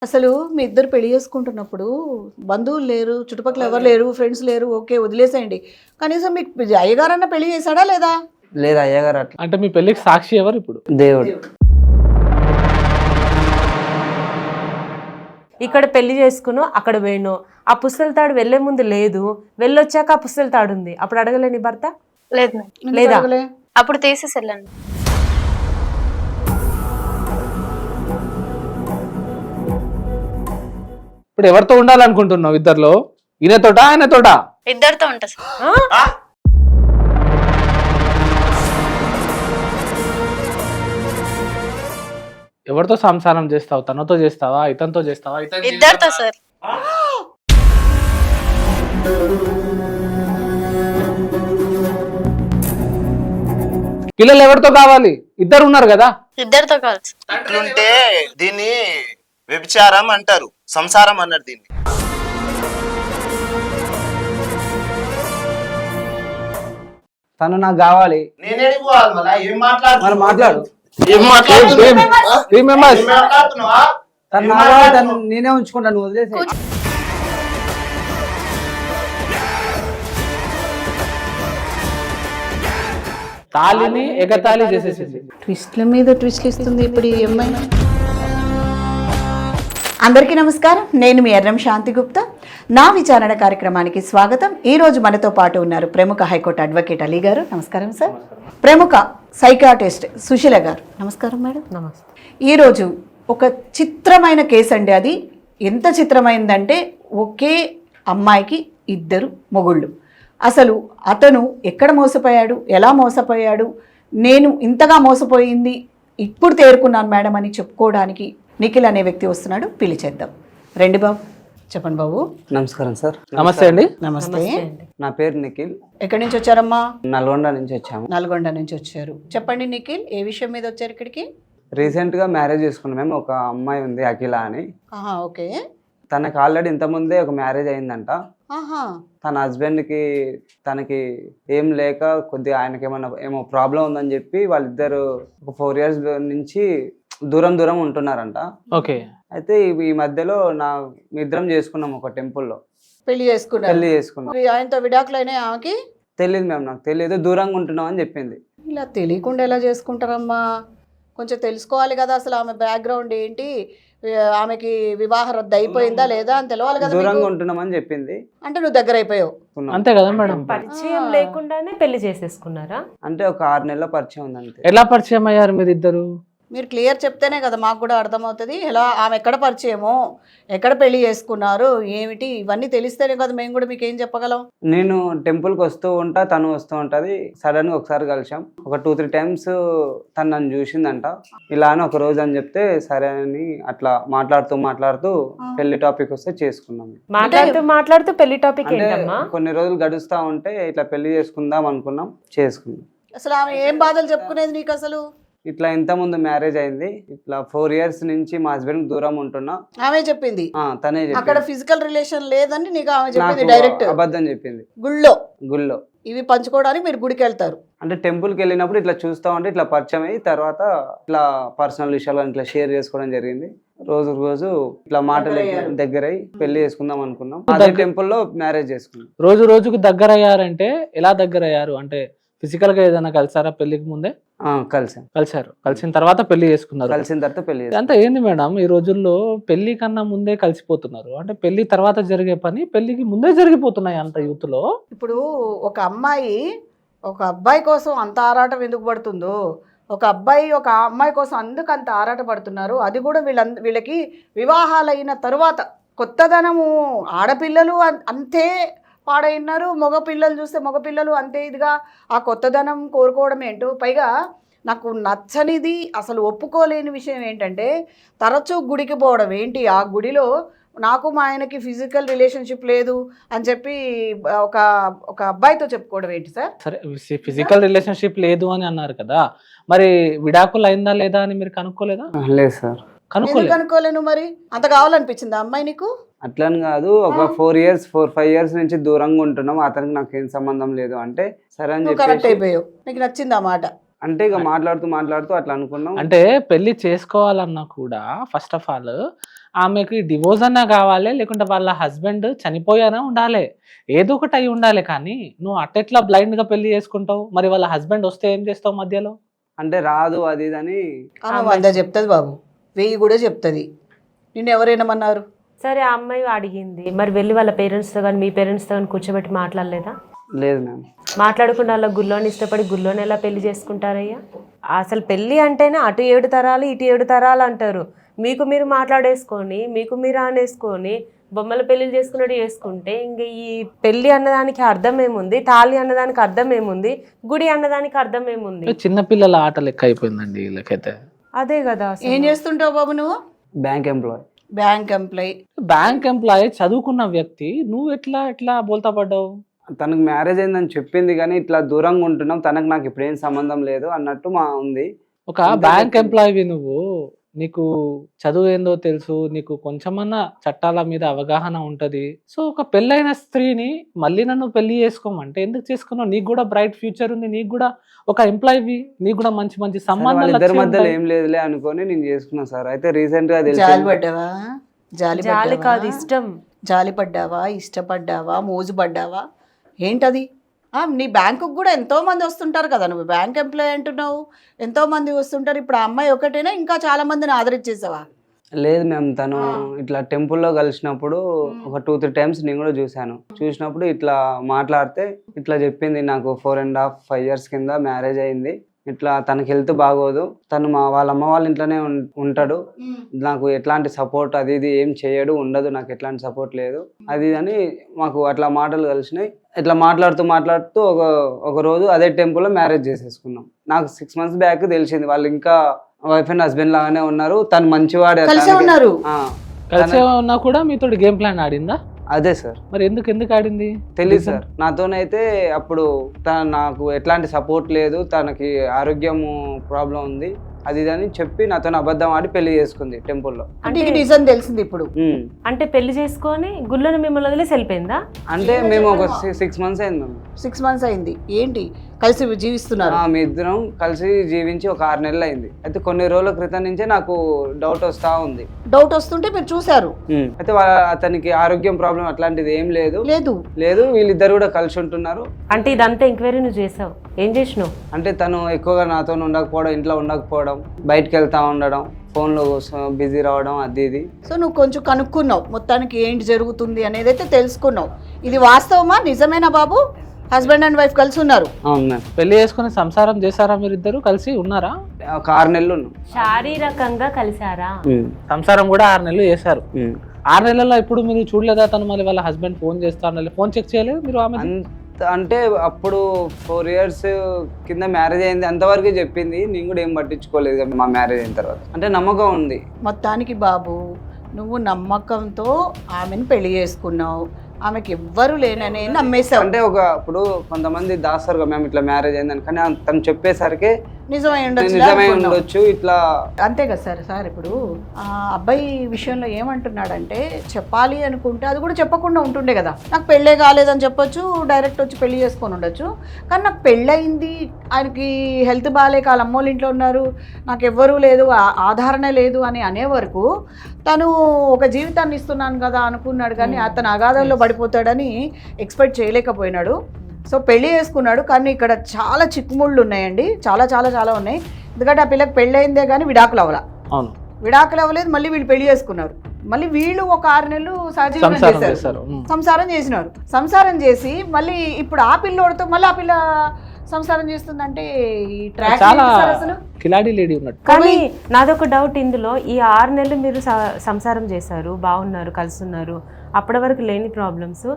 అసలు మీ ఇద్దరు పెళ్లి చేసుకుంటున్నప్పుడు బంధువులు లేరు, చుట్టుపక్కల ఎవరు లేరు, ఫ్రెండ్స్ లేరు, ఓకే వదిలేసేయండి. కనీసం మీకు అయ్యగారన్న పెళ్లి చేశాడా లేదా? లేదు అయ్యగారు అట్లా. అంటే మీ పెళ్ళికి సాక్షి ఎవరు ఇప్పుడు? దేవుడు. ఇక్కడ పెళ్లి చేసుకును అక్కడ వేణు ఆ పుస్తల తాడు వెళ్లే ముందు లేదు, వెళ్ళొచ్చాక ఆ పుస్తల తాడు ఉంది. అప్పుడు అడగలేని భర్త లేదు మేడం, ఎందుకు లేదా? అడగలే? అప్పుడు తీసేసి వెళ్ళండి. ఇప్పుడు ఎవరితో ఉండాలనుకుంటున్నావు ఇద్దర్లో? ఈయనతోట ఆయనతోట? ఇద్దరితో ఉంటా సార్. ఎవరితో సంసారం చేస్తావు? తనతో చేస్తావా, ఇతనితో చేస్తావా? ఇద్దరితో సార్. పిల్లలు ఎవరితో కావాలి? ఇద్దరు ఉన్నారు కదా. ఇద్దరితో కాదు సార్. ఇట్లుంటే దీన్ని వ్యభిచారం అంటారు, సంసారం అన్నారు దీన్ని. తను నాకు కావాలి. నేనే పోవాలి మళ్ళా? ఏం మరి మాట్లాడు. ఏం మాట్లాడుతున్నావు? Three members. ఏం మాట్లాడుతున్నావా? తను నా కావాలి, తను నేనే ఉంచుకుంటాను, నువ్వు వదిలేసి. తాళిని ఎగతాళి చేసేసింది. ట్విస్ట్ల మీద ట్విస్ట్లు ఇస్తుంది ఇప్పుడు ఈ అమ్మాయి. అందరికీ నమస్కారం, నేను మీ ఎర్రం శాంతి గుప్తా. నా విచారణ కార్యక్రమానికి స్వాగతం. ఈ రోజు మనతో పాటు ఉన్నారు ప్రముఖ హైకోర్టు అడ్వకేట్ అలీ గారు. నమస్కారం సార్. ప్రముఖ సైకాటిస్ట్ సుశీల గారు. నమస్కారం మేడం. నమస్తే. ఈరోజు ఒక చిత్రమైన కేసు అండి. అది ఎంత చిత్రమైందంటే ఒకే అమ్మాయికి ఇద్దరు మొగుళ్ళు. అసలు అతను ఎక్కడ మోసపోయాడు, ఎలా మోసపోయాడు, నేను ఇంతగా మోసపోయింది ఇప్పుడు తేరుకున్నాను మేడం అని చెప్పుకోవడానికి నిఖిల్ అనే వ్యక్తి వస్తున్నాడు. పిలిచేద్దాం. రండి బాబు. చెప్పండి బాబు. నమస్కారం సార్. నమస్తే అండి. నమస్తే. నా పేరు నిఖిల్. ఎక్కడి నుంచి వచ్చారమ్మా? నల్గొండ నుంచి వచ్చాము. నల్గొండ నుంచి వచ్చారు. చెప్పండి నిఖిల్, ఏ విషయం మీద వచ్చారు ఇక్కడికి? రీసెంట్ గా మ్యారేజ్ చేసుకున్నాం మేము. ఒక అమ్మాయి ఉంది అఖిల అని. ఆహా, ఓకే. తనకు ఆల్రెడీ ఇంతకుముందే ఒక మ్యారేజ్ అయిందంట. ఆహా, తన హస్బెండ్ కి తనకి ఏం లేక కొద్దిగా ఆయనకి ఏమో ప్రాబ్లం ఉందని చెప్పి వాళ్ళిద్దరు ఒక 4 years నుంచి దూరం దూరం ఉంటున్నారంట. ఓకే. అయితే ఈ మధ్యలో మీ ఇద్దరం చేసుకున్నాం ఒక టెంపుల్లో. పెళ్లి చేసుకున్నారు. పెళ్లి చేసుకున్నాం. మరి ఆయనతో విడాకులు అయినాయి ఆమెకి? తెలియదు మేము, నాకు తెలియదు, దూరంగా ఉంటున్నాం అని చెప్పింది. ఇలా తెలియకుండా ఎలా చేసుకుంటారమ్మా? కొంచెం తెలుసుకోవాలి కదా, అసలు ఆమె బ్యాక్గ్రౌండ్ ఏంటి, ఆమెకి వివాహ రద్దు అయిపోయిందా లేదా అని తెలవాలి కదా. దూరంగా ఉంటున్నాం అని చెప్పింది. అంటే నువ్వు దగ్గర అయిపోయావు. అంతే కదా మేడం. పరిచయం లేకుండానే పెళ్లి చేసేసుకున్నారా? అంటే ఒక 6 నెలల పరిచయం ఉంది అంతే. ఎలా పరిచయం అయ్యారు మీరు ఇద్దరు? మీరు క్లియర్ చెప్తేనే కదా మాకు కూడా అర్థమవుతుంది. ఎలా ఆమె ఎక్కడ పరిచయమో, ఎక్కడ పెళ్లి చేసుకున్నారు, ఏమిటి, ఇవన్నీ తెలిస్తేనే కదా మేము కూడా మీకు ఏం చెప్పగలం. నేను టెంపుల్కి వస్తూ ఉంటా, తను వస్తూ ఉంటుంది. సడన్ గా ఒకసారి కలిసాం. ఒక 2-3 times తను నన్ను చూసిందంట. ఇలా అని ఒక రోజు అని చెప్తే సరే అని అట్లా మాట్లాడుతూ పెళ్లి టాపిక్ వస్తే చేసుకున్నాం. మాట్లాడుతూ పెళ్లి టాపిక్ అంటే ఏంటమ్మా? కొన్ని రోజులు గడుస్తా ఉంటే ఇట్లా పెళ్లి చేసుకుందాం అనుకున్నాం, చేసుకున్నాం. అసలు ఆమె ఏం బాధలు చెప్పుకునేది నీకు అసలు? ఇట్లా ఇంత ముందు మ్యారేజ్ అయింది. ఇట్లా 4 years నుంచి మా హస్బెండ్ దూరం ఉంటున్నా. ఆమె చెప్పింది. తనే అక్కడ చెప్పింది. ఫిజికల్ రిలేషన్ లేదని నీకు ఆమె చెప్పింది నాకు డైరెక్ట్. అబద్ధం చెప్పింది. గుళ్ళో ఇవి పంచుకోవడానికి మీరు గుడికి వెళ్తారు. అంటే టెంపుల్కి వెళ్ళినప్పుడు ఇట్లా చూస్తా ఉంటే ఇట్లా పరిచయం అయ్యి తర్వాత ఇట్లా పర్సనల్ విషయాలు ఇట్లా షేర్ చేసుకోవడం జరిగింది. రోజు ఇట్లా మాటలు దగ్గరై పెళ్లి చేసుకుందాం అనుకున్నాం. అదే టెంపుల్లో మ్యారేజ్ చేసుకున్నాం. రోజుకు దగ్గర అయ్యారంటే ఎలా దగ్గర అయ్యారు? అంటే ఫిజికల్ గా ఏదైనా కలిసారా పెళ్లికి ముందే? కలిసారు. కలిసిన తర్వాత పెళ్లి చేసుకున్నారు. కలిసిన తర్వాత పెళ్లి అంతా ఏంది మేడం, ఈ రోజుల్లో పెళ్లి కన్నా ముందే కలిసిపోతున్నారు. అంటే పెళ్లి తర్వాత జరిగే పని పెళ్లికి ముందే జరిగిపోతున్నాయి అంత యూత్ లో. ఇప్పుడు ఒక అమ్మాయి ఒక అబ్బాయి కోసం అంత ఆరాటం ఎందుకు పడుతుందో, ఒక అబ్బాయి ఒక అమ్మాయి కోసం అందుకు అంత ఆరాట పడుతున్నారు. అది కూడా వీళ్ళకి వివాహాలైన తరువాత కొత్తదనము. ఆడపిల్లలు అంతే పాడైనారు, మగపిల్లలు చూస్తే మగపిల్లలు అంతే ఇదిగా ఆ కొత్తదనం కోరుకోవడం ఏంటో. పైగా నాకు నచ్చనిది, అసలు ఒప్పుకోలేని విషయం ఏంటంటే తరచూ గుడికి పోవడం. ఏంటి ఆ గుడిలో నాకు మా ఆయనకి ఫిజికల్ రిలేషన్షిప్ లేదు అని చెప్పి ఒక అబ్బాయితో చెప్పుకోవడం ఏంటి సార్? సరే, ఫిజికల్ రిలేషన్షిప్ లేదు అని అన్నారు కదా, మరి విడాకులు అయిందా లేదా అని మీరు కనుక్కోలేదా? లేదు సార్. కనుక్కోలేను. మరి అంత కావాలనిపించింది ఆ అమ్మాయి నీకు? అట్లని కాదు, ఒక 4-5 years నుంచి దూరంగా ఉంటున్నాం, అతనికి నాకు ఏం సంబంధం లేదు అంటే సరే అని కరెక్ట్ చెప్పి అయిపోయావు. నీకు నచ్చింది ఆ మాట? అంటే ఇక మాట్లాడుతూ అట్లా అనుకున్నాం. అంటే పెళ్లి చేసుకోవాలన్నా కూడా ఫస్ట్ ఆఫ్ ఆల్ ఆమెకి డివోర్స్ అన్నా కావాలి, లేకుంటే వాళ్ళ హస్బెండ్ చనిపోయానా ఉండాలి, ఏదో ఒకటి అయి ఉండాలి. కానీ నువ్వు అట్టెట్లా బ్లైండ్ గా పెళ్లి చేసుకుంటావు? మరి వాళ్ళ హస్బెండ్ వస్తే ఏం చేస్తావు మధ్యలో? అంటే రాదు అది ఇది అని. ఆమె 100 చెప్తుంది బాబు, 1000 కూడా చెప్తుంది. నిన్ను ఎవరేనమన్నారు? సరే ఆ అమ్మాయి అడిగింది, మరి వెళ్ళి వాళ్ళ పేరెంట్స్తో కానీ మీ పేరెంట్స్తో కానీ కూర్చోబెట్టి మాట్లాడలేదా? లేదు మ్యామ్. మాట్లాడకుండా వాళ్ళ గుళ్ళోని ఇష్టపడి గుళ్ళోని ఎలా పెళ్లి చేసుకుంటారయ్యా? అసలు పెళ్ళి అంటేనే అటు 7 తరాలు ఇటు 7 తరాలు అంటారు. మీకు మీరు మాట్లాడేసుకొని మీకు మీరు అనేసుకొని బొమ్మల పెళ్లిళ్ళు చేసుకున్నట్టు చేసుకుంటే ఇంక ఈ పెళ్లి అన్నదానికి అర్థం ఏముంది? తాళి అన్నదానికి అర్థం ఏముంది? గుడి అన్నదానికి అర్థం ఏముంది? చిన్నపిల్లల ఆట లెక్క అయిపోయిందండి వీళ్ళకైతే. అదే కదా. ఏం చేస్తుంటావు బాబు నువ్వు? Bank employee. Bank employee. Bank employee చదువుకున్న వ్యక్తి, నువ్వు ఎట్లా బోల్తా పడ్డావు? తనకు మ్యారేజ్ అయిందని చెప్పింది కానీ ఇట్లా దూరంగా ఉంటున్నాం, తనకు నాకు ఇప్పుడు ఏం సంబంధం లేదు అన్నట్టు ఉంది. ఒక బ్యాంక్ ఎంప్లాయీ నువ్వు, నీకు చదువు ఏందో తెలుసు, నీకు కొంచెమన్నా చట్టాల మీద అవగాహన ఉంటది. సో ఒక పెళ్ళైన స్త్రీని మళ్ళీ నన్ను పెళ్లి చేసుకోమంటే ఎందుకు చేసుకున్నావు? నీకు కూడా బ్రైట్ ఫ్యూచర్ ఉంది, నీకు కూడా ఒక ఎంప్లాయీ, నీకు కూడా మంచి మంచి సంబంధాలు ఇద్దరి మధ్యలో ఏం లేదులే అనుకొని నేను చేసుకున్నా సార్. అయితే రీసెంట్ గా జాలి పడ్డావా? జాలి కాదు, ఇష్టం. జాలి పడ్డావా? ఇష్టపడ్డావా? మోజు పడ్డావా? ఏంటది? నీ బ్యాంకుకు కూడా ఎంతో మంది వస్తుంటారు కదా, నువ్వు బ్యాంక్ ఎంప్లాయ్ అంటున్నావు, ఎంతో మంది వస్తుంటారు. ఇప్పుడు ఆ అమ్మాయి ఒకటేనా, ఇంకా చాలా మందిని ఆదరించేసావా? లేదు మ్యామ్, తను ఇట్లా టెంపుల్లో కలిసినప్పుడు ఒక 2-3 టైమ్స్ నేను కూడా చూసినప్పుడు ఇట్లా మాట్లాడితే ఇట్లా చెప్పింది, నాకు 4.5 years కింద మ్యారేజ్ అయింది, ఇట్లా తనకి హెల్త్ బాగోదు, తను వాళ్ళ అమ్మ వాళ్ళ ఇంట్లోనే ఉంటాడు, నాకు ఎట్లాంటి సపోర్ట్ అది ఇది ఏం చేయడు, ఉండదు, నాకు ఎట్లాంటి సపోర్ట్ లేదు అది అని మాకు అట్లా మాటలు కలిసినాయి. ఇట్లా మాట్లాడుతూ ఒక రోజు అదే టెంపుల్లో మ్యారేజ్ చేసేసుకున్నాం. నాకు 6 months బ్యాక్ తెలిసింది వాళ్ళు ఇంకా వైఫ్ అండ్ హస్బెండ్ లాగానే ఉన్నారు, తను మంచివాడే, కలిసే ఉన్నారు. కలిసే ఉన్నా కూడా మీతో గేమ్ ప్లాన్ ఆడిందా? అదే సార్. మరి ఎందుకు ఆడింది తెలియదు సార్. నాతోనైతే అప్పుడు నాకు ఎట్లాంటి సపోర్ట్ లేదు, తనకి ఆరోగ్యము ప్రాబ్లం ఉంది అది అని చెప్పి నాతో అబద్ధం ఆడి పెళ్లి చేసుకుంది టెంపుల్లో. అంటే నిజం తెలిసింది ఇప్పుడు. అంటే పెళ్లి చేసుకొని గుళ్ళని మిమ్మల్ని వదిలేసి వెళ్ళిపోయిందా? అంటే మేము ఒక 6 months అయింది మేము. 6 months అయింది. ఏంటి కలిసి జీవిస్తున్నారు? మీ ఇద్దరం కలిసి జీవించి ఒక 6 నెలలు అయింది. అయితే కొన్ని రోజుల క్రితం నుంచే నాకు డౌట్ వస్తా ఉంది. డౌట్ వస్తుంటే మీరు చూసారు? అయితే అతనికి ఆరోగ్యం ప్రాబ్లం అట్లాంటిది ఏం లేదు. వీళ్ళిద్దరు కూడా కలిసి ఉంటున్నారు. అంటే ఇదంతా ఎంక్వైరీ నువ్వు చేసావు, ఏం చేసినావు? అంటే తను ఎక్కువగా నాతో ఉండకపోవడం, ఇంట్లో ఉండకపోవడం, బయటకు వెళ్తా ఉండడం, ఫోన్లో బిజీ రావడం అది ఇది. సో నువ్వు కొంచెం కనుక్కున్నావు మొత్తానికి ఏంటి జరుగుతుంది అనేది అయితే తెలుసుకున్నావు. ఇది వాస్తవమా, నిజమేనా బాబు? హస్బెండ్ అండ్ వైఫ్ కలిసి ఉన్నారు? అవును. పెళ్లి చేసుకుని సంసారం చేశారా? మీరిద్దరు కలిసి ఉన్నారా? ఒక 6 నెలలు ఉన్నాం. శారీరకంగా కలిసారా? సంసారం కూడా 6 నెలలు చేశారు. 6 నెలల్లో ఇప్పుడు మీరు చూడలేదా తను మళ్ళీ వాళ్ళ హస్బెండ్ ఫోన్ చేస్తా, ఫోన్ చెక్ చేయలేదు మీరు? ఆమె అంటే అప్పుడు 4 years కింద మ్యారేజ్ అయింది అంతవరకే చెప్పింది, నేను కూడా ఏం పట్టించుకోలేదు కదా మా మ్యారేజ్ అయిన తర్వాత. అంటే నమ్మకం ఉంది. మొత్తానికి బాబు నువ్వు నమ్మకంతో ఆమెను పెళ్లి చేసుకున్నావు, ఆమెకి ఎవ్వరు లేనని నమ్మేశావు. అంటే ఇప్పుడు కొంతమంది దాస్తారు మేము ఇట్లా మ్యారేజ్ అయిందని, కానీ తను చెప్పేసరికి నిజమై ఉండొచ్చు ఇట్లా. అంతే కదా సార్ ఇప్పుడు ఆ అబ్బాయి విషయంలో ఏమంటున్నాడంటే, చెప్పాలి అనుకుంటే అది కూడా చెప్పకుండా ఉంటుండే కదా. నాకు పెళ్ళే కాలేదని చెప్పొచ్చు, డైరెక్ట్ వచ్చి పెళ్లి చేసుకొని ఉండొచ్చు. కానీ నాకు పెళ్ళయింది, ఆయనకి హెల్త్ బాగాలేక వాళ్ళ అమ్మోళ్ళ ఇంట్లో ఉన్నారు, నాకు ఎవ్వరూ లేదు, ఆధారణ లేదు అని అనే వరకు తను ఒక జీవితాన్ని ఇస్తున్నాను కదా అనుకున్నాడు. కానీ అతను అగాధంలో పడిపోతాడని ఎక్స్పెక్ట్ చేయలేకపోయినాడు. సో పెళ్లి చేసుకున్నాడు. కానీ ఇక్కడ చాలా చిక్కుముళ్ళు ఉన్నాయండి, చాలా చాలా చాలా ఉన్నాయి. ఎందుకంటే ఆ పిల్లకి పెళ్ళి అయిందే కానీ విడాకులు అవ్వాల. విడాకులు అవ్వలేదు, మళ్ళీ వీళ్ళు పెళ్లి చేసుకున్నారు. మళ్ళీ వీళ్ళు ఒక 6 నెలలు సంసారం చేసినారు. సంసారం చేసి మళ్ళీ ఇప్పుడు ఆ పిల్లోడితో మళ్ళీ ఆ పిల్ల సంసారం చేస్తుందంటే ఈ ట్రాక్ అసలు కిలాడి లేడీ ఉన్నట్టు. కానీ నాదొక డౌట్, ఇందులో ఈ 6 నెలలు మీరు సంసారం చేశారు, బాగున్నారు, కలిసి ఉన్నారు, అప్పటి వరకు లేని ప్రాబ్లమ్స్,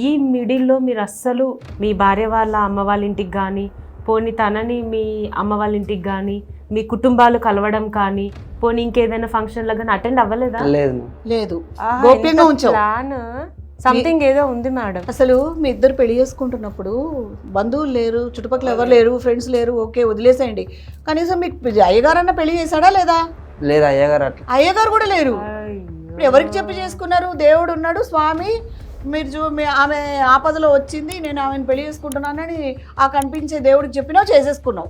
ఈ మిడిల్లో మీరు అస్సలు మీ భార్య వాళ్ళ అమ్మ వాళ్ళ ఇంటికి కానీ, పోనీ తనని మీ అమ్మ వాళ్ళ ఇంటికి కానీ, మీ కుటుంబాలు కలవడం కానీ, పోనీ ఇంకేదైనా ఫంక్షన్లో కానీ అటెండ్ అవ్వలేదా? లేదు, గోప్యంగా ఉంచావు. ప్లాన్ సంథింగ్ ఏదో ఉంది మేడం. అసలు మీ ఇద్దరు పెళ్లి చేసుకుంటున్నప్పుడు బంధువులు లేరు, చుట్టుపక్కల ఎవరు లేరు, ఫ్రెండ్స్ లేరు, ఓకే వదిలేసేయండి. కనీసం మీకు అయ్యగారు అన్న పెళ్లి చేశాడా లేదా? లేదు, అయ్యగారు కూడా లేరు. ఇప్పుడు ఎవరికి చెప్పి చేసుకున్నారు? దేవుడు ఉన్నాడు, స్వామి మీరు ఆమె ఆపదలో వచ్చింది, నేను ఆమెను పెళ్లి చేసుకుంటున్నానని ఆ కనిపించే దేవుడికి చెప్పినావు, చేసేసుకున్నావు.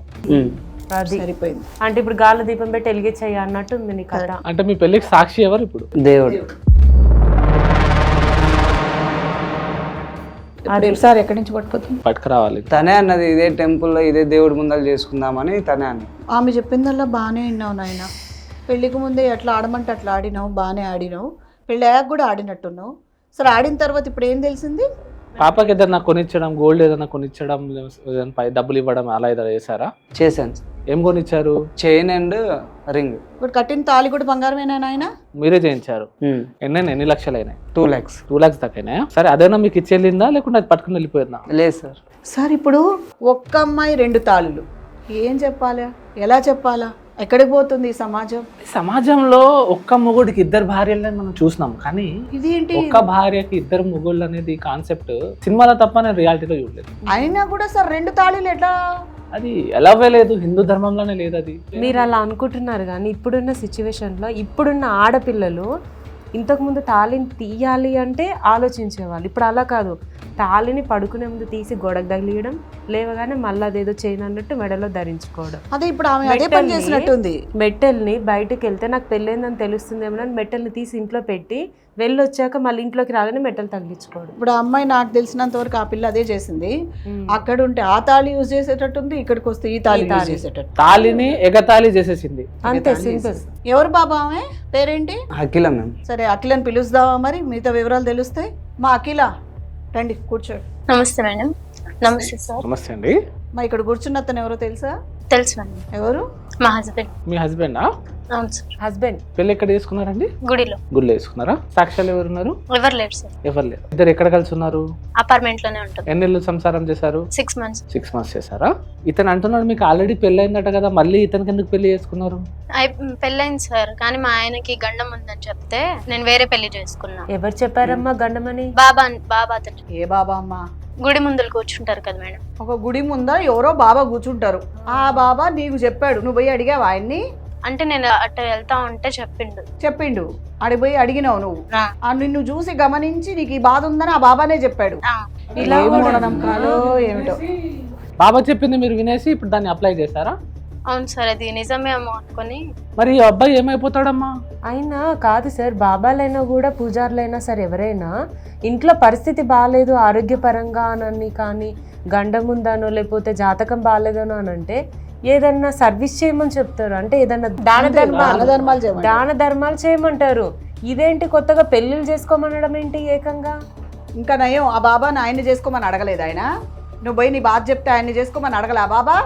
అది సరిపోయింది. అంటే ఇప్పుడు గాల్లో దీపం పెట్టి వెలిగించాయి అన్నట్టు ఉంది నీ కథ. అంటే మీ పెళ్ళికి సాక్షి ఎవరు ఇప్పుడు? దేవుడు. సార్ ఎక్కడి నుంచి పట్టుకుపోతుంది? పట్టుకురావాలి. తనే అన్నది ఇదే టెంపుల్లో ఇదే దేవుడి ముందర చేసుకుందామని తనే అన్నది. ఆమె చెప్పిందల్లా బాగానే విన్నావు నాయన. పెళ్ళికి ముందే ఎట్లా ఆడమంటే అట్లా ఆడినావు, బాగానే ఆడినావు. పెళ్ళి అయ్యాక కూడా ఆడినట్టున్నావు. సరే ఆడిన తర్వాత ఇప్పుడు ఏం తెలిసింది? పాపకి ఏదైనా కొనిచ్చడం, గోల్డ్ ఏదైనా కొనిచ్చడం, ఏదైనా పై డబ్బులు ఇవ్వడం అలా ఏదైనా చేశారా? చేశాను. ఏం కొనిచ్చారు? Chain and ring. ఇప్పుడు కట్టిన తాళి కూడా బంగారమేనా నాయన? మీరే చేయించారు. ఎన్ని లక్షలు అయినాయి? 2 lakhs. 2 lakhs దాకా అయినాయా? సరే అదైనా మీకు ఇచ్చేళ్ళిందా లేకుంటే అది పట్టుకుని వెళ్ళిపోయిందా? లేదు సార్. సార్ ఇప్పుడు ఒక్క అమ్మాయి 2 తాళులు ఏం చెప్పాలా, ఎలా చెప్పాలా? ఎక్కడికి పోతుంది ఈ సమాజం? సమాజంలో ఒక్క మొగుడికి 2 భార్యలని మనం చూసినాం, కానీ ఇదేంటి ఒక్క భార్యకి 2 మొగుళ్ళు అనేది కాన్సెప్ట్ సినిమాలో తప్ప నేను రియాలిటీలో చూడలేదు. అయినా కూడా సార్ 2 తాళీలు ఎట్లా? అది ఎలావే లేదు, హిందూ ధర్మంలోనే లేదు అది. మీరు అలా అనుకుంటున్నారు కానీ ఇప్పుడున్న సిచ్యువేషన్లో ఇప్పుడున్న ఆడపిల్లలు ఇంతకుముందు తాళిని తీయాలి అంటే ఆలోచించేవాళ్ళు. ఇప్పుడు అలా కాదు, తాళిని పడుకునే ముందు తీసి గోడకు తగిలియడం, లేవగానే మళ్ళీ అదేదో చేయను అన్నట్టు మెడలో ధరించుకోవడం. అదే ఇప్పుడు ఆమె అదే పని చేసినట్టుంది. మెట్టెల్ని బయటకు వెళ్తే నాకు పెళ్ళైందని తెలుస్తుందేమో అని మెట్టెల్ని తీసి ఇంట్లో పెట్టి వెళ్ళొచ్చాక మళ్ళీ ఇంట్లోకి రాగానే మెట్టలు తగిలించుకోవడం. ఇప్పుడు ఆ అమ్మాయి నాకు తెలిసినంత వరకు ఆ పిల్ల అదే చేసింది. అక్కడ ఉంటే ఆ తాళి యూజ్ చేసేటట్టుంది, ఇక్కడికి వస్తే ఈ తాళి యూజ్ చేసేటట్టు. తాళిని ఎగతాళి చేసేసింది అంతే, సింపుల్. ఎవరు బాబా ఆమె పేరేంటి? అఖిల మ్యామ్. సరే అఖిలని పిలుస్తావా మరి? మిగతా వివరాలు తెలుస్తాయి. మా అఖిల రండి కూర్చోండి. నమస్తే మేడం. నమస్తే సార్. నమస్తే అండి. మా ఇక్కడ కూర్చున్న అతను ఎవరో తెలుసా? తెలుసు మేడం. ఎవరు? మా హస్బెండ్. మీ హస్బెండా? అవును సార్. హస్బెండ్. పెళ్ళి ఎక్కడ చేసుకున్నారండి? గుడిలో. గుడిలో వేసుకున్నారా? సాక్ష్యాలు ఎవరున్నారు? ఎవరు లేరు సార్. ఎవరు లేరు. ఇద్దరు ఎక్కడ కలిసి ఉన్నారు? అపార్ట్మెంట్ లోనే ఉంటుంది. ఎన్నేళ్ళు సంసారం చేశారు? 6 months. 6 months చేశారా? ఇతను అంటున్నాడు మీకు ఆల్రెడీ పెళ్ళి అయిందట కదా, మళ్ళీ ఇతనికి ఎందుకు పెళ్లి చేసుకున్నారు? పెళ్ళైంది సార్, కానీ మా ఆయనకి గండం ఉందని చెప్తే నేను వేరే పెళ్లి చేసుకున్నా. ఎవరు చెప్పారమ్మా గండమని? బాబా అతను. ఏ బాబా అమ్మా? గుడి ముందులు కూర్చుంటారు కదా మేడం. ఒక గుడి ముందా ఎవరో బాబా కూర్చుంటారు. ఆ బాబా నీకు చెప్పాడు, నువ్వు పోయి అడిగావు ఆయన్ని? అంటే నేను అటు వెళ్తా ఉంటే చెప్పిండు. అడిగి పోయి అడిగినావు నువ్వు? ఆ. నిన్ను చూసి గమనించి నీకు ఈ బాధ ఉందని ఆ బాబానే చెప్పాడు. ఆ. ఇలా మూఢనమ్మకాలో ఏమిటో. బాబా చెప్పింది మీరు వినేసి ఇప్పుడు దాన్ని అప్లై చేశారా? అవును సార్, అది నిజమేమో అనుకొని. మరి ఈ అబ్బాయి ఏమైపోతాడమ్మా? అయినా కాదు సార్, బాబాలైనా కూడా పూజారులైనా సరే ఎవరైనా ఇంట్లో పరిస్థితి బాగాలేదు ఆరోగ్యపరంగా అని కానీ గండం ఉందానో లేకపోతే జాతకం బాగాలేదనో అని అంటే ఏదన్నా సర్వీస్ చేయమని చెప్తారు. అంటే ఏదన్నా దాన ధర్మాలు చేయమంటారు. ఇదేంటి కొత్తగా పెళ్లిళ్ళు చేసుకోమనడం ఏంటి ఏకంగా? ఇంకా నయం ఆ బాబాని ఆయన్ని చేసుకోమని అడగలేదు ఆయన. నువ్వు పోయి నీ బాధ చెప్తే ఆయన్ని చేసుకోమని అడగలే ఆ బాబా?